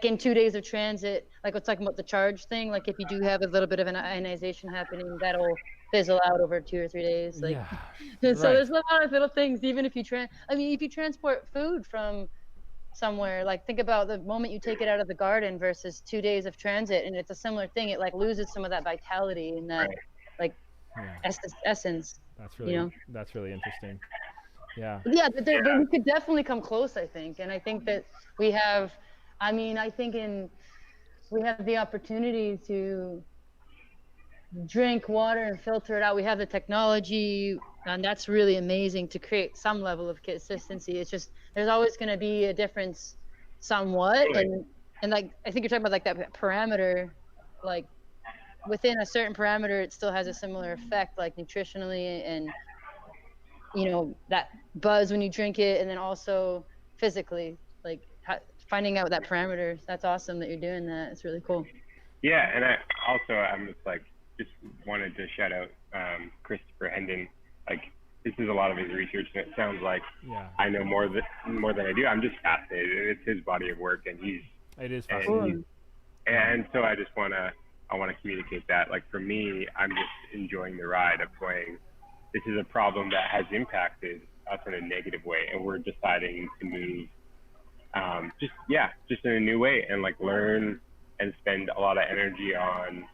in 2 days of transit, like we're talking about the charge thing, like if you do have a little bit of an ionization happening, that'll fizzle out over 2 or 3 days. Like, so there's a lot of little things. Even if you if you transport food from somewhere, like think about the moment you take it out of the garden versus 2 days of transit, and it's a similar thing. It like loses some of that vitality and that essence. That's really that's really interesting. Yeah, but we could definitely come close, I think. And I think that we have, we have the opportunity to drink water and filter it out. We have the technology, and that's really amazing to create some level of consistency. It's just, there's always going to be a difference somewhat. And like, I think you're talking about like that parameter, like within a certain parameter, it still has a similar effect, like nutritionally and, that buzz when you drink it, and then also physically, like finding out that parameter. That's awesome that you're doing that. It's really cool. Yeah, and I'm just wanted to shout out Christopher Hendon. Like, this is a lot of his research, and it sounds like I know more than I do. I'm just fascinated. It's his body of work, and it is fascinating. And so I want to communicate that. Like, for me, I'm just enjoying the ride of going, this is a problem that has impacted us in a negative way, and we're deciding to move just in a new way, and like learn and spend a lot of energy on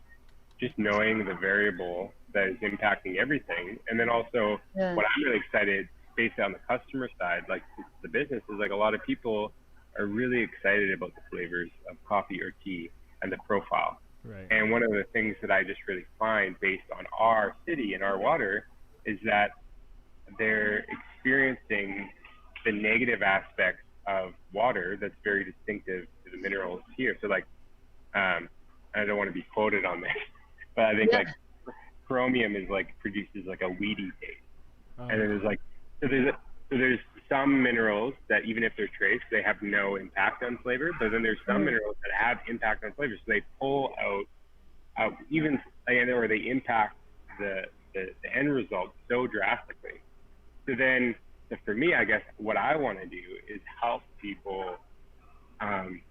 just knowing the variable that is impacting everything. And then also what I'm really excited based on the customer side, like the business, is like a lot of people are really excited about the flavors of coffee or tea and the profile. Right. And one of the things that I just really find based on our city and our water is that they're experiencing the negative aspects of water that's very distinctive to the minerals here. So like, I don't want to be quoted on this, but I think like chromium is like produces like a weedy taste. And then there's like, so there's some minerals that even if they're trace, they have no impact on flavor, but then there's some minerals that have impact on flavor. So they pull out even, or they impact the end result so drastically. So then, for me, I guess what I want to do is help people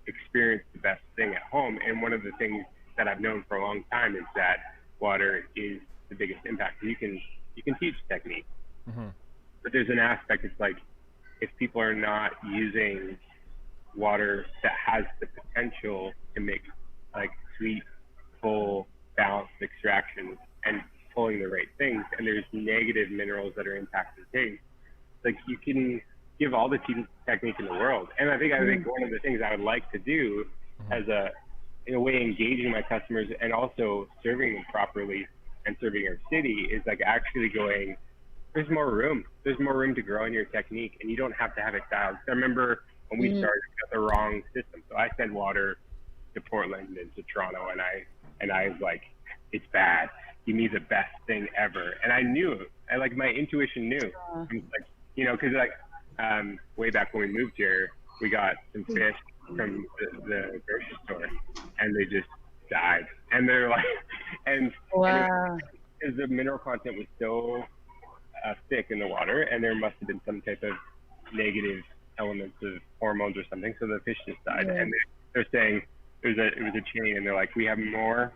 experience the best thing at home. And one of the things that I've known for a long time is that water is the biggest impact. You can teach technique, but there's an aspect. It's like, if people are not using water that has the potential to make like sweet, full, balanced extractions and pulling the right things, and there's negative minerals that are impacting taste, like you can give all the technique in the world. And I think one of the things I would like to do as in a way, engaging my customers and also serving them properly and serving our city is like actually going, there's more room to grow in your technique, and you don't have to have it dialed. I remember when we started, we got the wrong system. So I send water to Portland and to Toronto, and I was like, it's bad. Give me the best thing ever. And I knew, my intuition knew. Like, because way back when we moved here, we got some fish from the grocery store, and they just died. And they're like, and Wow. because the mineral content was so thick in the water, and there must have been some type of negative elements of hormones or something, so the fish just died. Yeah. And they're saying it was a chain, and they're like, we have more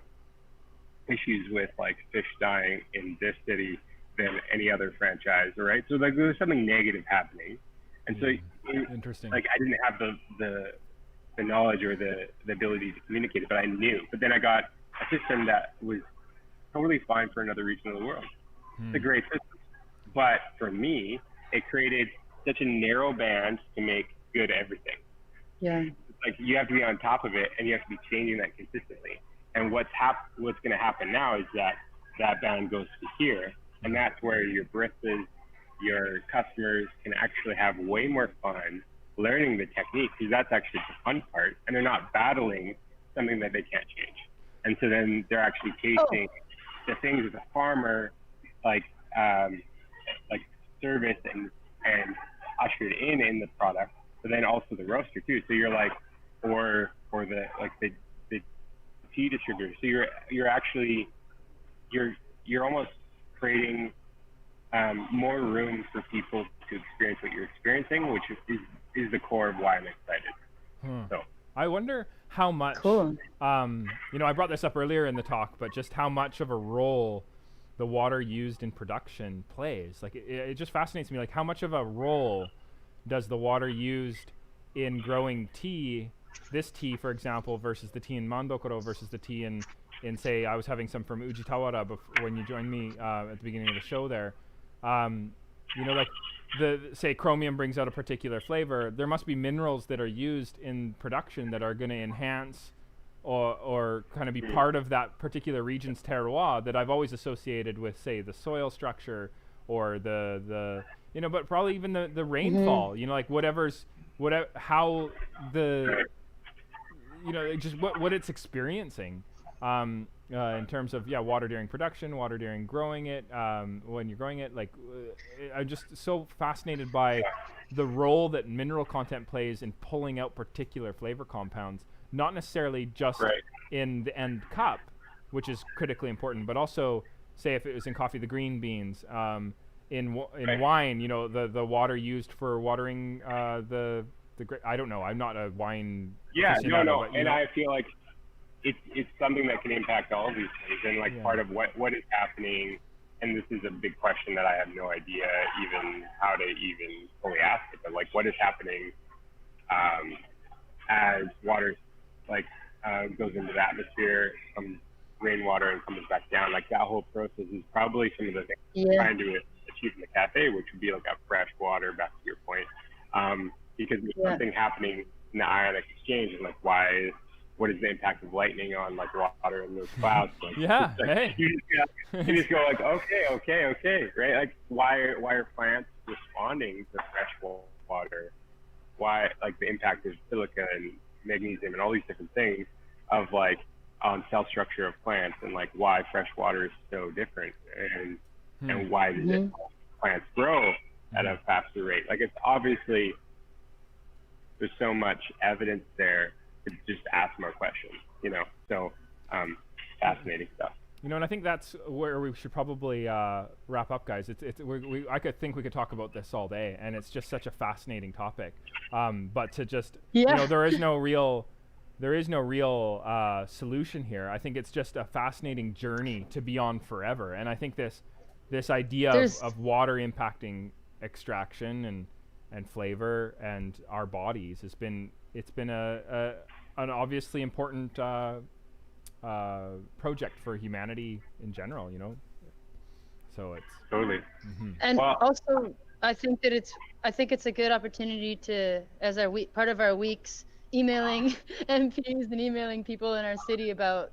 issues with like fish dying in this city than any other franchise, right? So like there was something negative happening, and so Interesting. like I didn't have the knowledge or the ability to communicate it, but I knew. But then I got a system that was totally fine for another region of the world. It's a great system, but for me, it created such a narrow band to make good everything. Yeah. Like you have to be on top of it, and you have to be changing that consistently. And what's going to happen now is that band goes to here, and that's where your baristas, your customers can actually have way more fun learning the technique, because that's actually the fun part, and they're not battling something that they can't change. And so then they're actually tasting the things that the farmer like service and ushered in the product, but then also the roaster too. So you're like, or the like the tea distributor. So you're actually you're almost creating more room for people to experience what you're experiencing, which is the core of why I'm excited. So I wonder how much, Cool. I brought this up earlier in the talk, but just how much of a role the water used in production plays. Like it just fascinates me, like how much of a role does the water used in growing tea, this tea, for example, versus the tea in Mandokoro versus the tea in say, I was having some from Ujitawara when you joined me at the beginning of the show there. Like say chromium brings out a particular flavor, there must be minerals that are used in production that are going to enhance or kind of be part of that particular region's terroir that I've always associated with, say, the soil structure or but probably even the rainfall, like how the, just what it's experiencing. In terms of water during production, water during growing it, when you're growing it, I'm just so fascinated by the role that mineral content plays in pulling out particular flavor compounds, not necessarily just in the end cup, which is critically important, but also say if it was in coffee, the green beans, in wine, the water used for watering the I don't know, I'm not a wine aficionado, but, and I feel like it's something that can impact all of these things, and part of what is happening, and this is a big question that I have no idea even how to even fully ask it, but what is happening as water goes into the atmosphere, comes rainwater and comes back down, that whole process is probably some of the things we're trying to achieve in the cafe, which would be a fresh water, back to your point, because there's something happening in the ionic exchange, and what is the impact of lightning on water in those clouds? You just go okay, right? Why are plants responding to fresh water? Why the impact of silica and magnesium and all these different things of on cell structure of plants, and why fresh water is so different, and why the plants grow at a faster rate. It's obviously there's so much evidence there to just ask more questions, so fascinating stuff. And I think that's where we should probably wrap up, guys. I could think we could talk about this all day, and it's just such a fascinating topic. But to just, there is no real solution here. I think it's just a fascinating journey to be on forever. And I think this idea of water impacting extraction and flavor and our bodies has been an obviously important project for humanity in general, so it's totally. And also I think it's a good opportunity to, as part of our weeks, emailing MPs and emailing people in our city about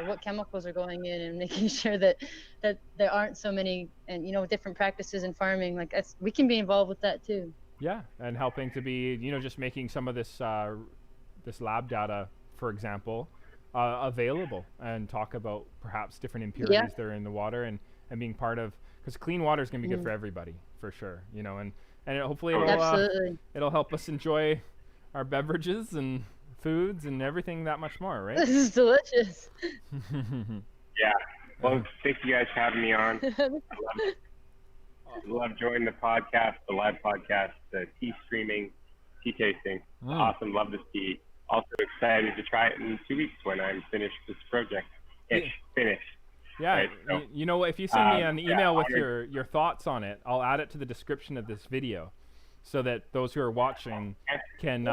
what chemicals are going in, and making sure that there aren't so many, and different practices in farming, we can be involved with that too. Yeah, and helping to be, just making some of this lab data, for example, available, and talk about perhaps different impurities that are in the water, and being part of, because clean water is going to be good for everybody, for sure, and hopefully it'll help us enjoy our beverages and foods and everything that much more, right? This is delicious. Yeah. Well, thank you guys for having me on. Love joining the podcast, the live podcast, the tea streaming, tea tasting. Awesome. Love this tea. Also excited to try it in 2 weeks when I'm finished this project. Finished. Yeah. Right, so, you know, if you send me an email with honored. your thoughts on it, I'll add it to the description of this video, so that those who are watching can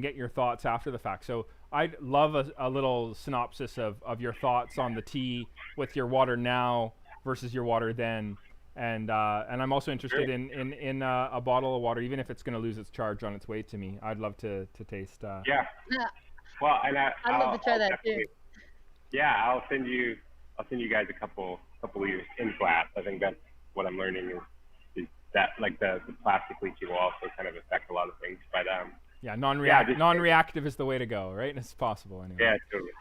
get your thoughts after the fact. So I'd love a little synopsis of your thoughts on the tea with your water now versus your water then. And I'm also interested in a bottle of water, even if it's going to lose its charge on its way to me. I'd love to taste. Yeah. Well, and I'd love to try that too. Yeah, I'll send you guys a couple liters in glass. I think that's what I'm learning is that like the plastic leaching will also kind of affect a lot of things. But non-reactive is the way to go, right? It's possible anyway. Yeah, totally.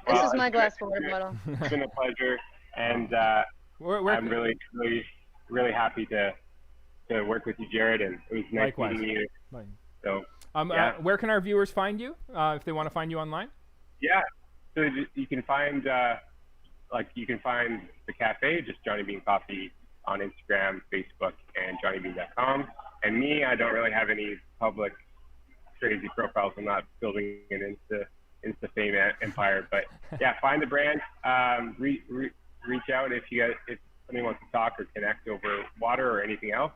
This is my glass of water bottle. It's been a pleasure, and I'm really happy to work with you, Jared, and it was nice Likewise. meeting you. So, where can our viewers find you if they want to find you online? Yeah, so you can find the cafe, just Johnny Bean Coffee on Instagram, Facebook, and JohnnyBean.com. And me, I don't really have any public crazy profiles. I'm not building an Insta fame empire, but yeah, find the brand. Reach out if somebody wants to talk or connect over water or anything else.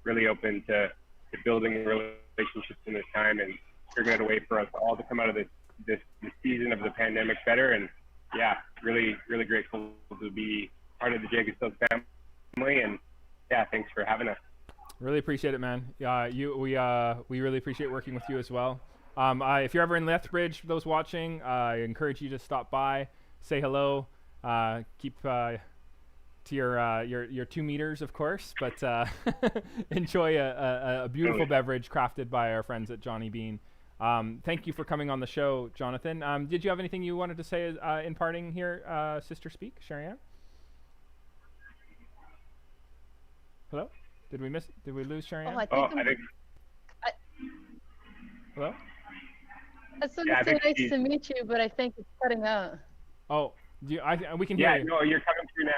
Really open to building relationships in this time and figuring out a way for us all to come out of this season of the pandemic better. And yeah, really grateful to be part of the JagaVision family. And yeah, thanks for having us. Really appreciate it, man. We really appreciate working with you as well. If you're ever in Lethbridge, for those watching, I encourage you to stop by, say hello. Keep to your 2 meters, of course, but enjoy a beautiful beverage crafted by our friends at Johnny Bean. Thank you for coming on the show, Jonathan. Did you have anything you wanted to say in parting here, Sister Speak, Sherry-Ann? Hello? Did we lose Sherry-Ann? Oh, I think Hello? I was going to say nice to meet you, but I think it's cutting out. Oh, we can hear you. Yeah, no, you're coming through now.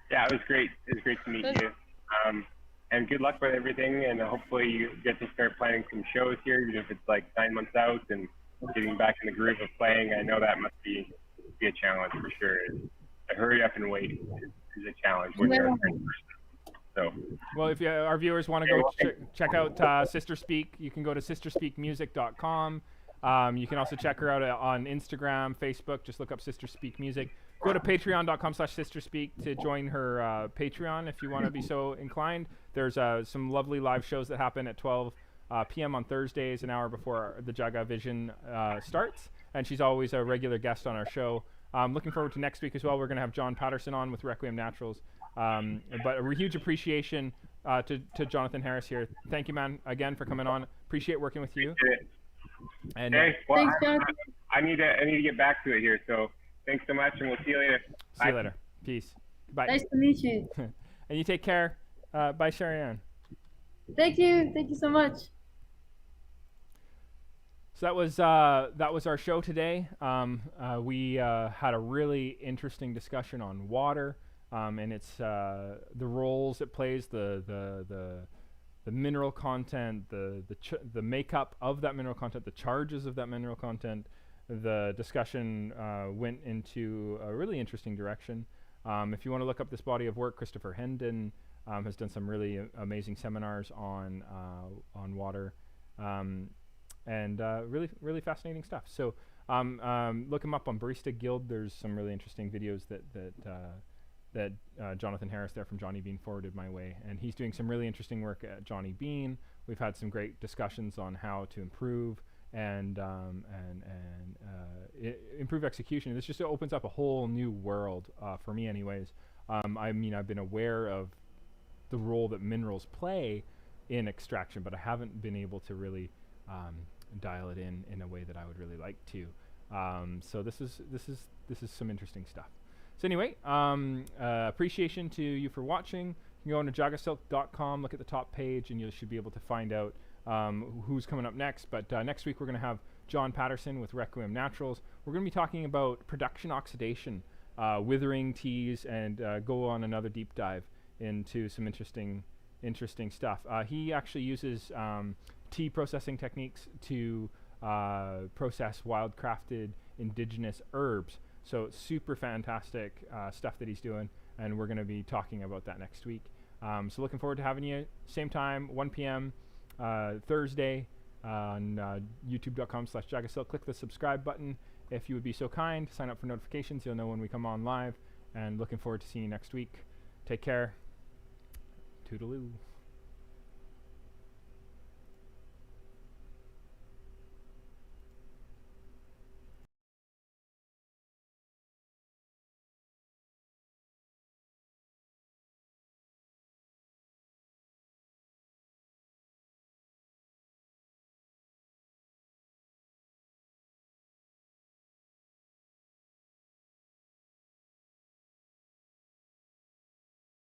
Yeah, it was great. It was great to meet you. And good luck with everything. And hopefully you get to start planning some shows here, even if it's like 9 months out and getting back in the groove of playing. I know that must be a challenge for sure. A hurry up and wait is a challenge when you're in person. So, well, if our viewers want to go check out Sister Speak, you can go to sisterspeakmusic.com. You can also check her out on Instagram, Facebook. Just look up Sister Speak Music. Go to patreon.com/sisterspeak to join her Patreon if you want to be so inclined. There's some lovely live shows that happen at 12 p.m. on Thursdays, an hour before the JagaVision starts. And she's always a regular guest on our show. Looking forward to next week as well. We're going to have John Patterson on with Requiem Naturals. But a huge appreciation to Jonathan Harris here. Thank you, man, again for coming on. Appreciate working with you. And well, thanks, John. I need to get back to it here. So thanks so much, and we'll see you later. See you later. Peace. Bye. Nice to meet you. And you take care. Bye, Sherry-Ann. Thank you. Thank you so much. So that was our show today. We had a really interesting discussion on water. And it's the roles it plays, the mineral content, the makeup of that mineral content, the charges of that mineral content. The discussion went into a really interesting direction. If you want to look up this body of work, Christopher Hendon has done some really amazing seminars on water, and really fascinating stuff. So look him up on Barista Guild. There's some really interesting videos that Jonathan Harris there from Johnny Bean forwarded my way, and he's doing some really interesting work at Johnny Bean. We've had some great discussions on how to improve and improve execution. This just opens up a whole new world for me, anyways. I mean, I've been aware of the role that minerals play in extraction, but I haven't been able to really dial it in a way that I would really like to. So this is some interesting stuff. So anyway, appreciation to you for watching. You can go on to jagasilk.com, look at the top page, and you should be able to find out who's coming up next. But next week we're going to have John Patterson with Requiem Naturals. We're going to be talking about production oxidation, withering teas, and go on another deep dive into some interesting stuff. He actually uses tea processing techniques to process wild-crafted indigenous herbs. So super fantastic stuff that he's doing, and we're going to be talking about that next week. So looking forward to having you. Same time, 1 p.m. Thursday on youtube.com/JagaSilk. Click the subscribe button if you would be so kind. Sign up for notifications. You'll know when we come on live. And looking forward to seeing you next week. Take care. Toodaloo.